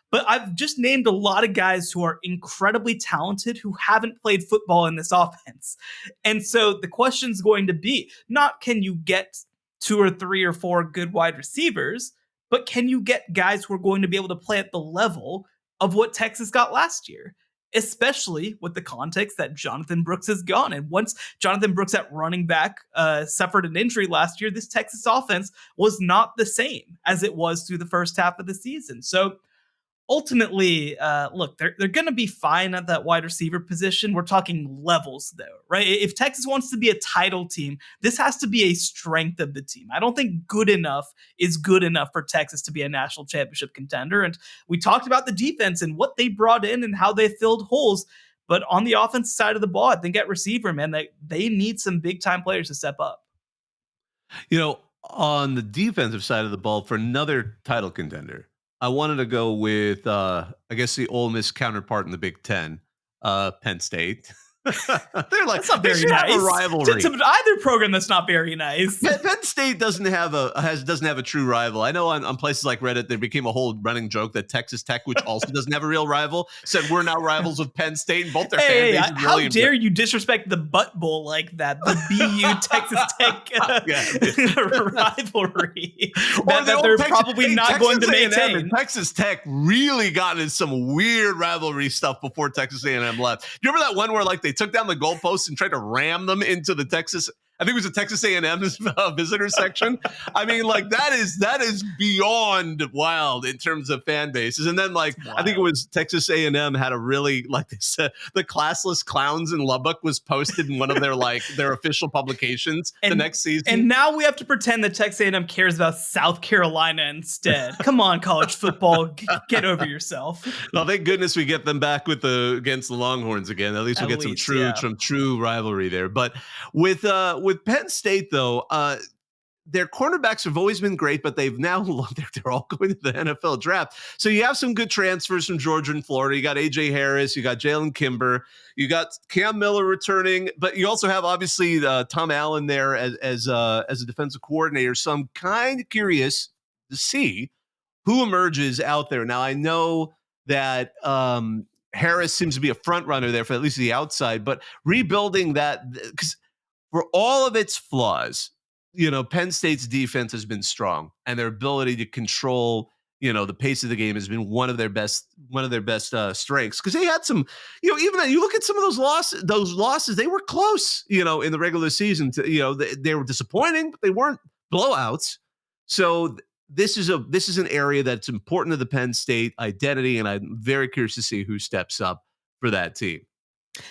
But I've just named a lot of guys who are incredibly talented who haven't played football in this offense. And so the question's going to be not can you get 2 or 3 or 4 good wide receivers, but can you get guys who are going to be able to play at the level of what Texas got last year? Especially with the context that Jonathan Brooks is gone. And once Jonathan Brooks at running back suffered an injury last year, this Texas offense was not the same as it was through the first half of the season. So ultimately, look, they're going to be fine at that wide receiver position. We're talking levels, though, right? If Texas wants to be a title team, this has to be a strength of the team. I don't think good enough is good enough for Texas to be a national championship contender. And we talked about the defense and what they brought in and how they filled holes. But on the offensive side of the ball, I think at receiver, man, they need some big-time players to step up.
You know, on the defensive side of the ball, for another title contender, I wanted to go with, I guess, the Ole Miss counterpart in the Big Ten, Penn State. They're like,
that's not very
they
nice.
have a rivalry.
To either program, that's not very nice.
Penn State doesn't have a true rival. I know on places like Reddit there became a whole running joke that Texas Tech, which also doesn't have a real rival, said we're now rivals with Penn State, and both their fan bases.
How dare you disrespect the Butt Bowl like that? The BU Texas Tech rivalry that they're probably not going to maintain.
Texas Tech really got into some weird rivalry stuff before Texas A&M left. You remember that one where like they took down the goalposts and tried to ram them into the Texas, I think it was the Texas A&M visitor section. I mean, like that is beyond wild in terms of fan bases. And then like, I think it was Texas A&M had a really like this, the classless clowns in Lubbock was posted in one of their official publications the next season.
And now we have to pretend that Texas A&M cares about South Carolina instead. Come on, college football, get over yourself.
Well, thank goodness we get them back against the Longhorns again. At least we'll get some true rivalry there. But with Penn State, though, their cornerbacks have always been great, but they're all going to the NFL draft. So you have some good transfers from Georgia and Florida. You got A.J. Harris, you got Jalen Kimber, you got Cam Miller returning, but you also have obviously Tom Allen there as a defensive coordinator. So I'm kind of curious to see who emerges out there. Now I know that Harris seems to be a front runner there for at least the outside, but rebuilding that, because for all of its flaws, you know, Penn State's defense has been strong, and their ability to control, you know, the pace of the game has been one of their best strengths. Because they had some, you know, even you look at some of those losses, they were close, you know, in the regular season. They were disappointing, but they weren't blowouts. So this is an area that's important to the Penn State identity, and I'm very curious to see who steps up for that team.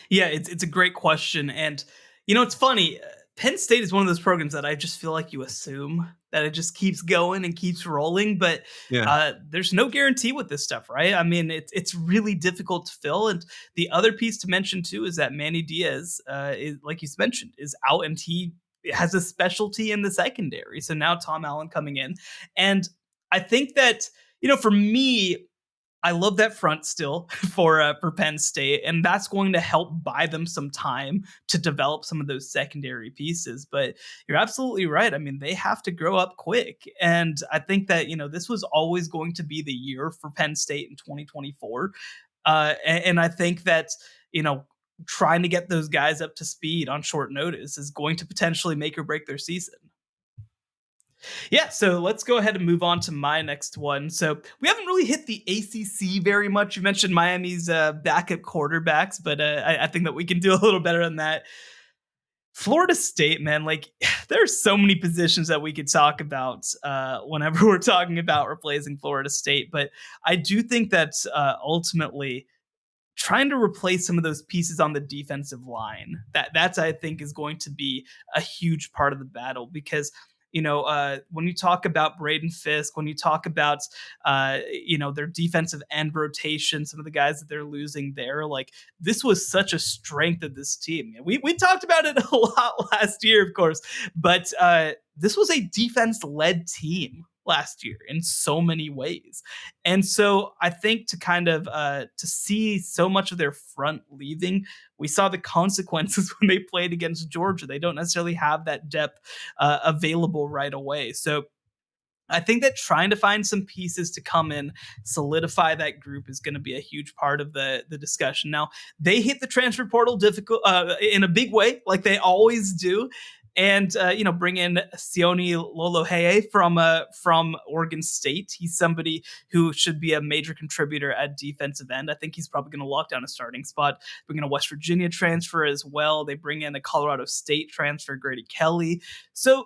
Yeah, it's a great question, and you know, it's funny. Penn State is one of those programs that I just feel like you assume that it just keeps going and keeps rolling, but there's no guarantee with this stuff, right? I mean, it's really difficult to fill. And the other piece to mention too is that Manny Diaz, is, like you mentioned, is out, and he has a specialty in the secondary. So now Tom Allen coming in, and I think that, you know, for me, I love that front still for Penn State, and that's going to help buy them some time to develop some of those secondary pieces. But you're absolutely right. I mean, they have to grow up quick, and I think that this was always going to be the year for Penn State in 2024, and I think that trying to get those guys up to speed on short notice is going to potentially make or break their season. Yeah, so let's go ahead and move on to my next one. So we haven't really hit the ACC very much. You mentioned Miami's backup quarterbacks, but I think that we can do a little better than that. Florida State, man, like there's so many positions that we could talk about whenever we're talking about replacing Florida State. But I do think that ultimately trying to replace some of those pieces on the defensive line, that's I think is going to be a huge part of the battle, because when you talk about Braden Fisk, when you talk about, their defensive end rotation, some of the guys that they're losing there, like this was such a strength of this team. We talked about it a lot last year, of course, but this was a defense-led team last year in so many ways. And so I think to kind of to see so much of their front leaving, we saw the consequences when they played against Georgia. They don't necessarily have that depth available right away. So I think that trying to find some pieces to come in, solidify that group is going to be a huge part of the discussion. Now, they hit the transfer portal in a big way, like they always do. And, bring in Sione Lolohea from Oregon State. He's somebody who should be a major contributor at defensive end. I think he's probably going to lock down a starting spot. Bring in a West Virginia transfer as well. They bring in a Colorado State transfer, Grady Kelly. So,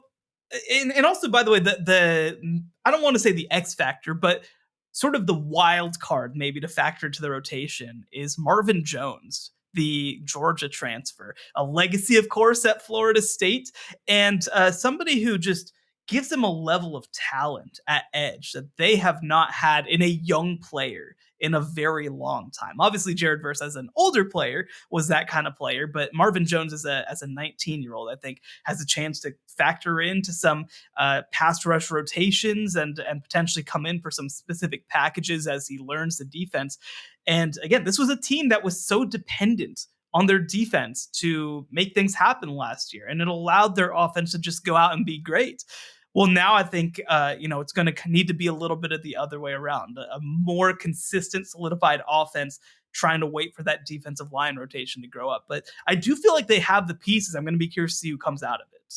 and also, by the way, the I don't want to say the X factor, but sort of the wild card maybe to factor into the rotation is Marvin Jones, the Georgia transfer, a legacy, of course, at Florida State, and somebody who just gives them a level of talent at edge that they have not had in a young player in a very long time. Obviously, Jared Verse as an older player was that kind of player, but Marvin Jones as a 19-year-old, I think, has a chance to factor into some pass rush rotations and potentially come in for some specific packages as he learns the defense. And again, this was a team that was so dependent on their defense to make things happen last year, and it allowed their offense to just go out and be great. Well, now I think, it's going to need to be a little bit of the other way around, a more consistent, solidified offense, trying to wait for that defensive line rotation to grow up. But I do feel like they have the pieces. I'm going to be curious to see who comes out of it.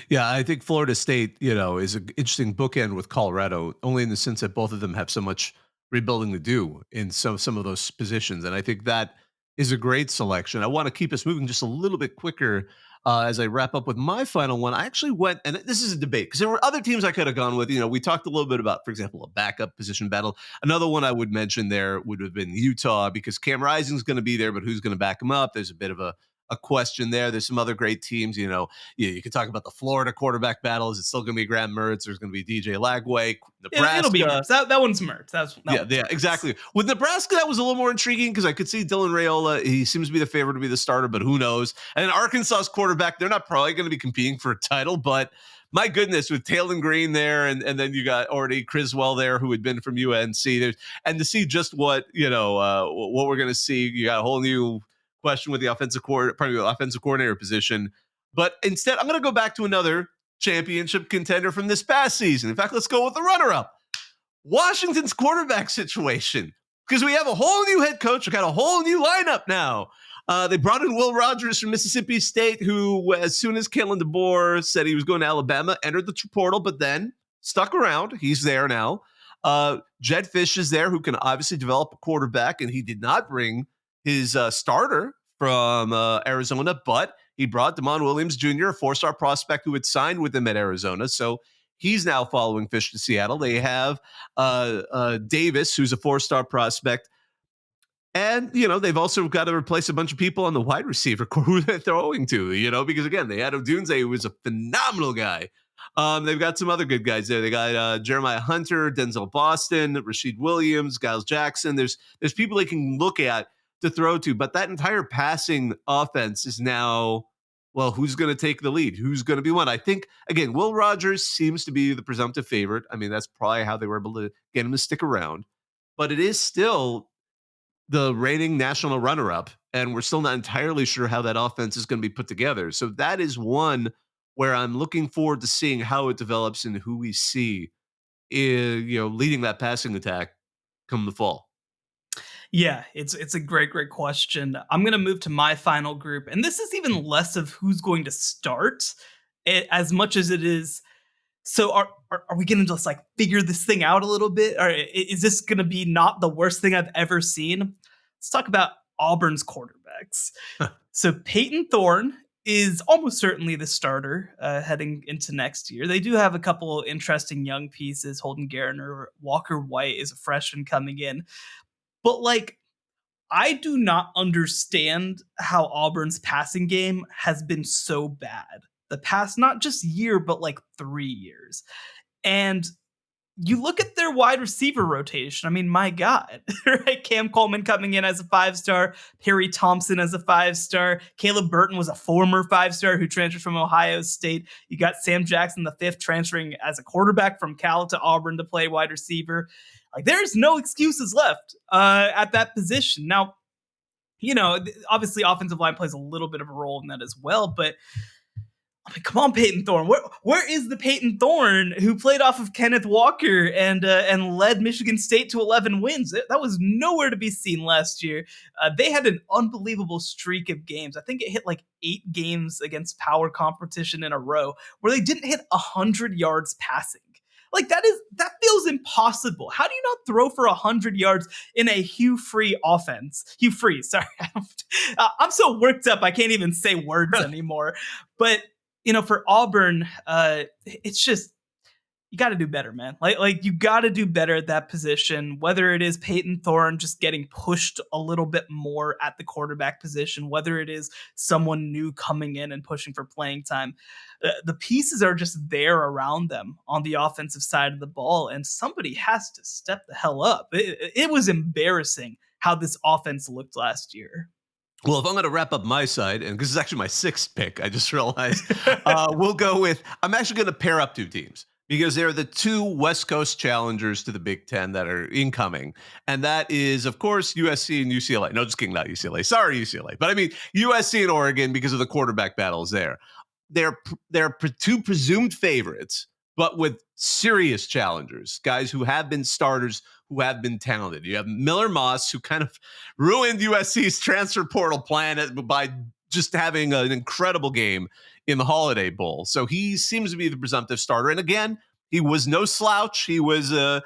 Yeah, I think Florida State, is an interesting bookend with Colorado, only in the sense that both of them have so much rebuilding to do in some of those positions. And I think that is a great selection. I want to keep us moving just a little bit quicker as I wrap up with my final one. I actually went, and this is a debate because there were other teams I could have gone with. We talked a little bit about, for example, a backup position battle. Another one I would mention there would have been Utah, because Cam Rising's going to be there, but who's going to back him up? There's a bit of a question there. There's some other great teams. You could talk about the Florida quarterback battle. Is it still going to be Graham Mertz? There's going to be DJ Lagway. Nebraska.
It'll be Mertz. That one's Mertz.
Yeah, exactly. With Nebraska, that was a little more intriguing because I could see Dylan Raiola. He seems to be the favorite to be the starter, but who knows? And then Arkansas's quarterback, they're not probably going to be competing for a title, but my goodness, with Taylon Green there, and then you got already Criswell there, who had been from UNC. And to see just what we're going to see, you got a whole new question with the offensive coordinator position. But instead, I'm going to go back to another championship contender from this past season. In fact, let's go with the runner-up, Washington's quarterback situation, because we have a whole new head coach. We got a whole new lineup now. They brought in Will Rogers from Mississippi State, who, as soon as Kalen DeBoer said he was going to Alabama, entered the portal, but then stuck around. He's there now. Jed Fish is there, who can obviously develop a quarterback, and he did not bring his starter from Arizona, but he brought Damon Williams Jr., a four-star prospect who had signed with him at Arizona. So he's now following Fish to Seattle. They have Davis, who's a four-star prospect. And, they've also got to replace a bunch of people on the wide receiver core who they're throwing to, because, again, they had Odunze, who was a phenomenal guy. They've got some other good guys there. They got Jeremiah Hunter, Denzel Boston, Rashid Williams, Giles Jackson. There's people they can look at to throw to, but that entire passing offense is now, well, who's going to take the lead? Who's going to be one? I think, again, Will Rogers seems to be the presumptive favorite. I mean, that's probably how they were able to get him to stick around. but it is still the reigning national runner-up, and we're still not entirely sure how that offense is going to be put together. So that is one where I'm looking forward to seeing how it develops and who we see, leading that passing attack come the fall.
Yeah, it's a great question. I'm gonna move to my final group, and this is even less of who's going to start, as much as it is. So are we gonna just like figure this thing out a little bit, or is this gonna be not the worst thing I've ever seen? Let's talk about Auburn's quarterbacks. So Peyton Thorne is almost certainly the starter heading into next year. They do have a couple interesting young pieces. Holden Garner, Walker White is a freshman coming in, but like I do not understand how Auburn's passing game has been so bad the past not just year, but like 3 years. And you look at their wide receiver rotation. I mean, my God, right? Cam Coleman coming in as a 5-star, Perry Thompson as a 5-star, Caleb Burton was a former 5-star who transferred from Ohio State. You got Sam Jackson the fifth transferring as a quarterback from Cal to Auburn to play wide receiver. Like, there's no excuses left at that position. Now, obviously offensive line plays a little bit of a role in that as well, but I mean, come on, Peyton Thorne. Where is the Peyton Thorne who played off of Kenneth Walker and led Michigan State to 11 wins? That was nowhere to be seen last year. They had an unbelievable streak of games. I think it hit like 8 games against power competition in a row where they didn't hit 100 yards passing. Like that feels impossible. How do you not throw for 100 yards in a Hugh Freeze offense? Hugh Freeze, sorry. I'm so worked up I can't even say words anymore. But for Auburn, it's just you got to do better, man. Like you got to do better at that position. Whether it is Peyton Thorne just getting pushed a little bit more at the quarterback position, whether it is someone new coming in and pushing for playing time, the pieces are just there around them on the offensive side of the ball, and somebody has to step the hell up. It was embarrassing how this offense looked last year.
Well, if I'm going to wrap up my side, and this is actually my 6th pick, I just realized, we'll go with, I'm actually going to pair up 2 teams because they're the 2 West Coast challengers to the Big Ten that are incoming. And that is, of course, USC and UCLA. No, just kidding, not UCLA. Sorry, UCLA. But I mean, USC and Oregon because of the quarterback battles there. They're 2 presumed favorites, but with serious challengers, guys who have been starters, who have been talented. You have Miller Moss, who kind of ruined USC's transfer portal plan by just having an incredible game in the Holiday Bowl. So he seems to be the presumptive starter. And again, he was no slouch. He was a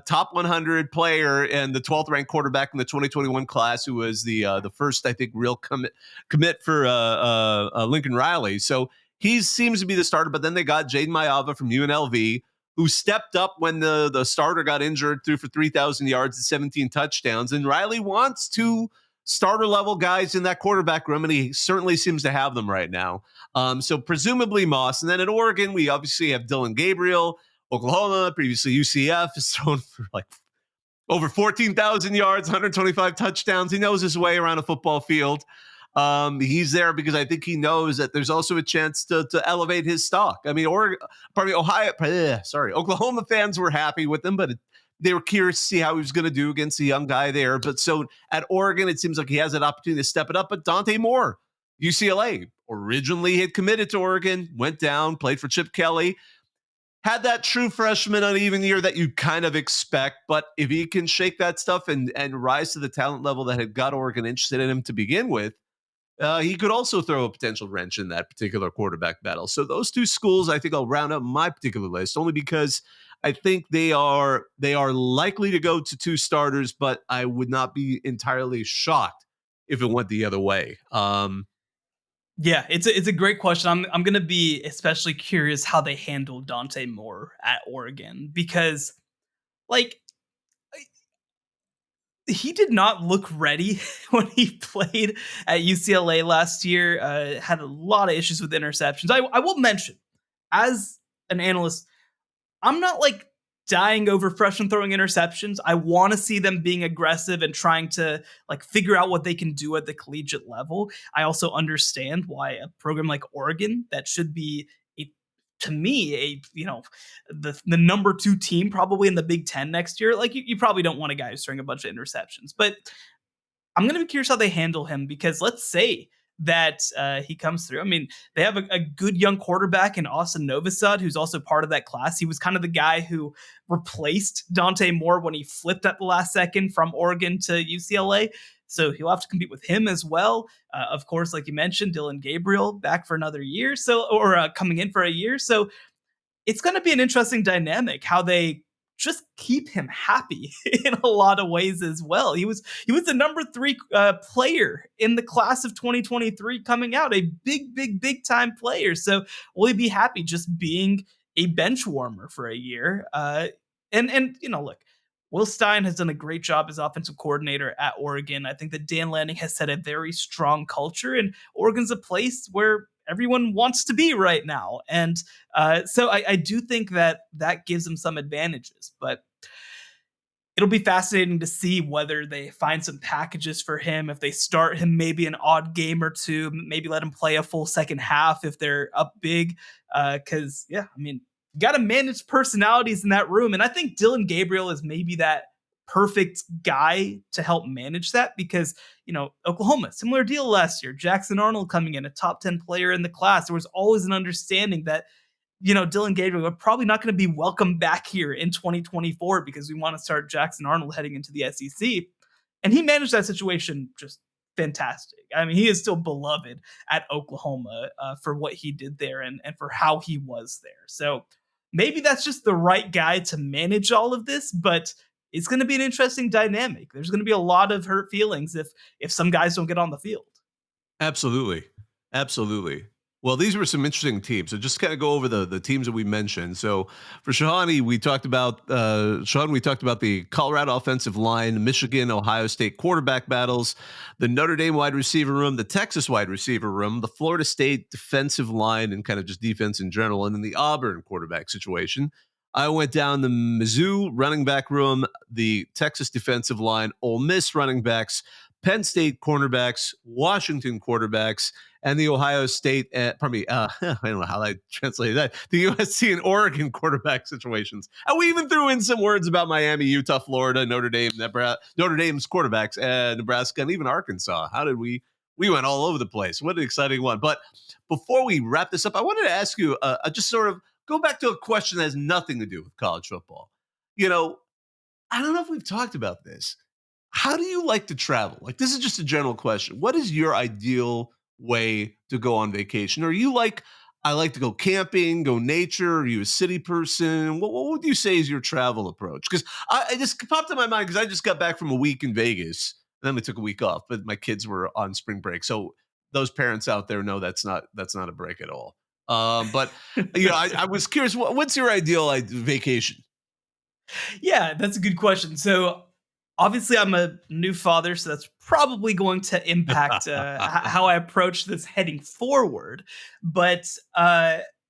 top 100 player and the 12th ranked quarterback in the 2021 class, who was the first, I think, real commit for Lincoln Riley. So he seems to be the starter. But then they got Jaden Mayava from UNLV, who stepped up when the starter got injured, threw for 3,000 yards and 17 touchdowns. And Riley wants 2 starter-level guys in that quarterback room, and he certainly seems to have them right now. So presumably Moss. And then at Oregon, we obviously have Dylan Gabriel. Oklahoma, previously UCF, is thrown for like over 14,000 yards, 125 touchdowns. He knows his way around a football field. He's there because I think he knows that there's also a chance to elevate his stock. I mean, Oklahoma fans were happy with him, but they were curious to see how he was going to do against a young guy there. But so at Oregon, it seems like he has an opportunity to step it up. But Dante Moore, UCLA, originally had committed to Oregon, went down, played for Chip Kelly, had that true freshman uneven year that you kind of expect. But if he can shake that stuff and rise to the talent level that had got Oregon interested in him to begin with, he could also throw a potential wrench in that particular quarterback battle. So those 2 schools, I think I'll round up my particular list, only because I think they are likely to go to 2 starters, but I would not be entirely shocked if it went the other way.
Yeah, it's a great question. I'm going to be especially curious how they handle Dante Moore at Oregon, because like he did not look ready when he played at UCLA last year. Had a lot of issues with interceptions. I will mention, as an analyst, I'm not like dying over freshmen throwing interceptions. I want to see them being aggressive and trying to like figure out what they can do at the collegiate level. I also understand why a program like Oregon, that should be a to me, the number 2 team probably in the Big Ten next year. Like you probably don't want a guy who's throwing a bunch of interceptions, but I'm going to be curious how they handle him, because let's say that he comes through. I mean, they have a good young quarterback in Austin Novosad, who's also part of that class. He was kind of the guy who replaced Dante Moore when he flipped at the last second from Oregon to UCLA. So he'll have to compete with him as well. Of course, like you mentioned, Dylan Gabriel back for another year, or coming in for a year. So it's going to be an interesting dynamic how they just keep him happy in a lot of ways as well. He was the number 3 player in the class of 2023 coming out, a big time player. So will he be happy just being a bench warmer for a year? And look, Will Stein has done a great job as offensive coordinator at Oregon. I think that Dan Lanning has set a very strong culture, and Oregon's a place where everyone wants to be right now. And so I do think that gives them some advantages, but it'll be fascinating to see whether they find some packages for him, if they start him maybe an odd game or two, maybe let him play a full second half if they're up big. Because, you got to manage personalities in that room. And I think Dylan Gabriel is maybe that perfect guy to help manage that, because, Oklahoma, similar deal last year. Jackson Arnold coming in, a top 10 player in the class. There was always an understanding that, Dylan Gabriel, we're probably not going to be welcome back here in 2024 because we want to start Jackson Arnold heading into the SEC. And he managed that situation just fantastic. I mean, he is still beloved at Oklahoma for what he did there and for how he was there. So maybe that's just the right guy to manage all of this, but it's going to be an interesting dynamic. There's going to be a lot of hurt feelings if some guys don't get on the field.
Absolutely. Well, these were some interesting teams. So just kind of go over the teams that we mentioned. So for Shehan, we talked about the Colorado offensive line, Michigan, Ohio State quarterback battles, the Notre Dame wide receiver room, the Texas wide receiver room, the Florida State defensive line and kind of just defense in general, and then the Auburn quarterback situation. I went down the Mizzou running back room, the Texas defensive line, Ole Miss running backs, Penn State cornerbacks, Washington quarterbacks, and the Ohio State, I don't know how I translated that, the USC and Oregon quarterback situations. And we even threw in some words about Miami, Utah, Florida, Notre Dame, Notre Dame's quarterbacks, Nebraska, and even Arkansas. How did we went all over the place. What an exciting one. But before we wrap this up, I wanted to ask you, just sort of go back to a question that has nothing to do with college football. I don't know if we've talked about this. How do you like to travel? Like, this is just a general question. What is your ideal way to go on vacation? Are you like, I like to go camping, go nature? Are you a city person? What would you say is your travel approach? Because I just popped in my mind because I just got back from a week in Vegas. And then we took a week off, but my kids were on spring break. So those parents out there know that's not a break at all. But I was curious, what's your ideal vacation?
Yeah, that's a good question. So obviously I'm a new father, so that's probably going to impact how I approach this heading forward. But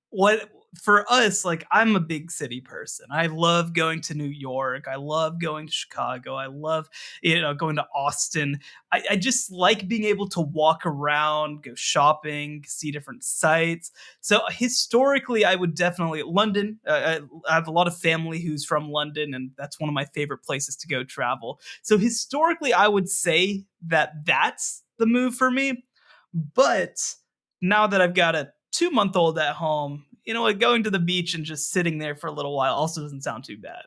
what for us, like, I'm a big city person. I love going to New York. I love going to Chicago. I love, going to Austin. I just like being able to walk around, go shopping, see different sites. So historically, I would definitely London. I have a lot of family who's from London, and that's one of my favorite places to go travel. So historically, I would say that that's the move for me. But now that I've got a 2-month-old at home, going to the beach and just sitting there for a little while also doesn't sound too bad.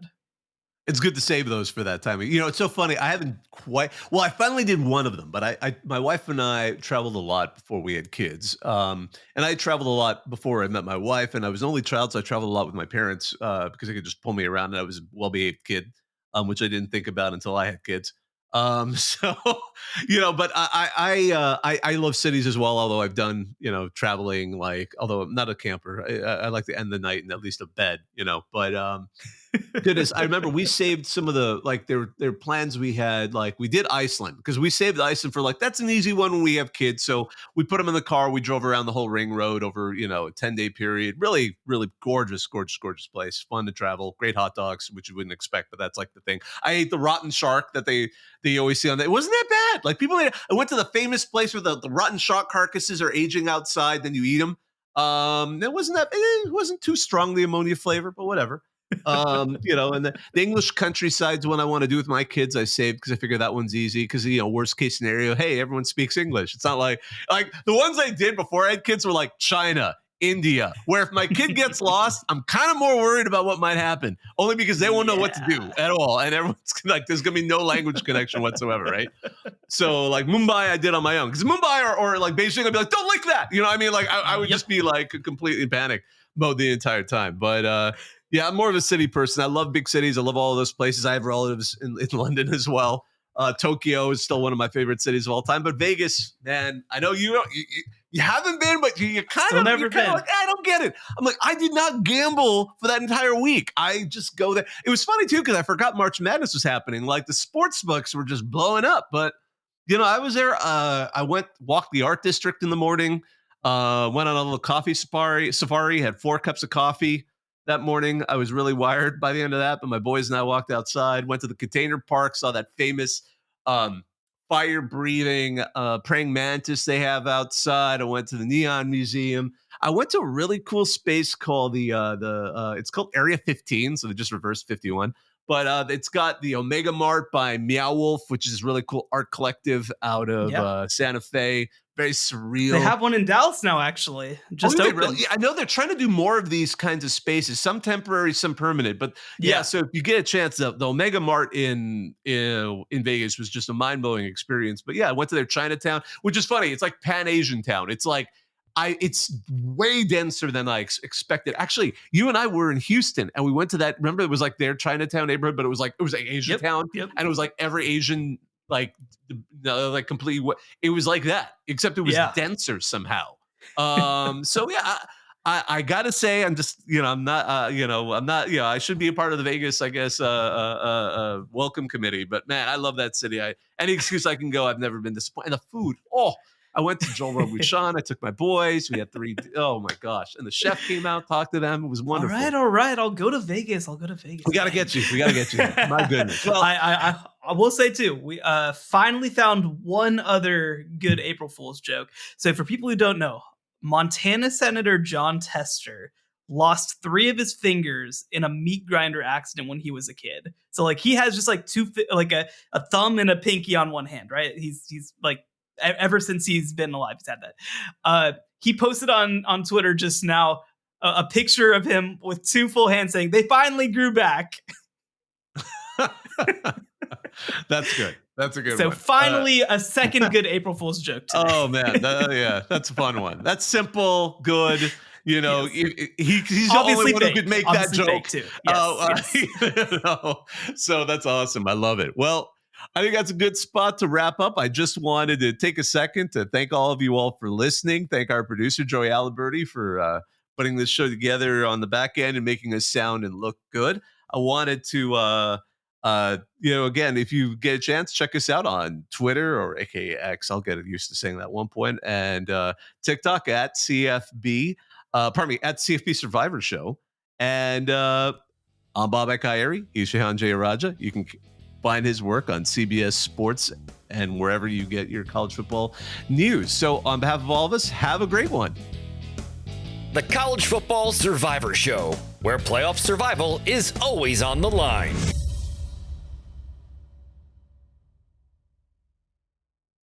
It's good to save those for that time. It's so funny. I haven't I finally did one of them, but my wife and I traveled a lot before we had kids. And I traveled a lot before I met my wife, and I was an only child, so I traveled a lot with my parents because they could just pull me around, and I was a well-behaved kid, which I didn't think about until I had kids. But I love cities as well, although I've done, traveling, although I'm not a camper, I like to end the night in at least a bed, but, goodness, I remember we saved some of the, there were plans we had, we did Iceland because we saved Iceland for that's an easy one when we have kids. So we put them in the car. We drove around the whole ring road over, a 10-day period. Really, really gorgeous place. Fun to travel. Great hot dogs, which you wouldn't expect, but that's the thing. I ate the rotten shark that they always see on that. It wasn't that bad. I went to the famous place where the rotten shark carcasses are aging outside. Then you eat them. It wasn't too strong, the ammonia flavor, but whatever. And the English countryside's one I want to do with my kids. I saved because I figure that one's easy because, worst case scenario, hey, everyone speaks English. It's not like the ones I did before I had kids were like China, India, where if my kid gets lost, I'm kind of more worried about what might happen, only because they won't know what to do at all. And everyone's like, there's going to be no language connection whatsoever, right? So like Mumbai, I did on my own because Mumbai or like Beijing, I'd be like, don't lick that. You know what I mean? Like I would just be like completely in panic mode the entire time. But yeah, I'm more of a city person. I love big cities. I love all of those places. I have relatives in London as well. Tokyo is still one of my favorite cities of all time. But Vegas, man, I know you haven't been, but you kind of never been. Like, I don't get it. I'm like, I did not gamble for that entire week. I just go there. It was funny too because I forgot March Madness was happening. Like the sports books were just blowing up. But I was there. I walked the art district in the morning. Went on a little coffee safari. Had 4 cups of coffee that morning. I was really wired by the end of that, but my boys and I walked outside, went to the container park, saw that famous fire-breathing praying mantis they have outside. I went to the Neon Museum. I went to a really cool space called it's called Area 15, so they just reversed 51. But it's got the Omega Mart by Meow Wolf, which is a really cool art collective out of Santa Fe. Very surreal.
They have one in Dallas now, actually. Just opened.
Really? I know they're trying to do more of these kinds of spaces, some temporary, some permanent. But yeah, so if you get a chance, the Omega Mart in Vegas was just a mind-blowing experience. But yeah, I went to their Chinatown, which is funny. It's like Pan-Asian town. It's like it's way denser than I expected. Actually, you and I were in Houston and we went to that. Remember, it was like their Chinatown neighborhood, but it was like Asian town. Yep. And it was like every Asian, completely. It was like that, except it was denser somehow. So yeah, I gotta say, I'm just, I'm not, I should be a part of the Vegas, I guess, welcome committee. But man, I love that city. Any excuse I can go, I've never been disappointed. And the food, I went to Joel Robuchon. I took my boys. We had 3. Oh my gosh! And the chef came out, talked to them. It was wonderful.
All right. I'll go to Vegas.
We gotta get you. My goodness.
Well, I will say too, we finally found one other good April Fool's joke. So for people who don't know, Montana Senator John Tester lost 3 of his fingers in a meat grinder accident when he was a kid. So like he has just like 2, like a thumb and a pinky on one hand, right? He's like. Ever since he's been alive, he's had that. He posted on Twitter just now a picture of him with 2 full hands saying, "They finally grew back."
That's good. That's a good one.
So finally, a second good April Fool's joke today.
Oh, man. Yeah, that's a fun one. That's simple, good. He's the only one who could make that joke.
Too.
Yes. So that's awesome. I love it. Well, I think that's a good spot to wrap up. I just wanted to take a second to thank all of you all for listening. Thank our producer, Joey Aliberti, for putting this show together on the back end and making us sound and look good. I wanted to, again, if you get a chance, check us out on Twitter or AKA X. I'll get used to saying that at one point. And TikTok at CFB, at CFB Survivor Show. And I'm Bobak Kyeri. He's Shehan Jayaraja. You can find his work on CBS Sports and wherever you get your college football news. So on behalf of all of us, have a great one.
The College Football Survivor Show, where playoff survival is always on the line.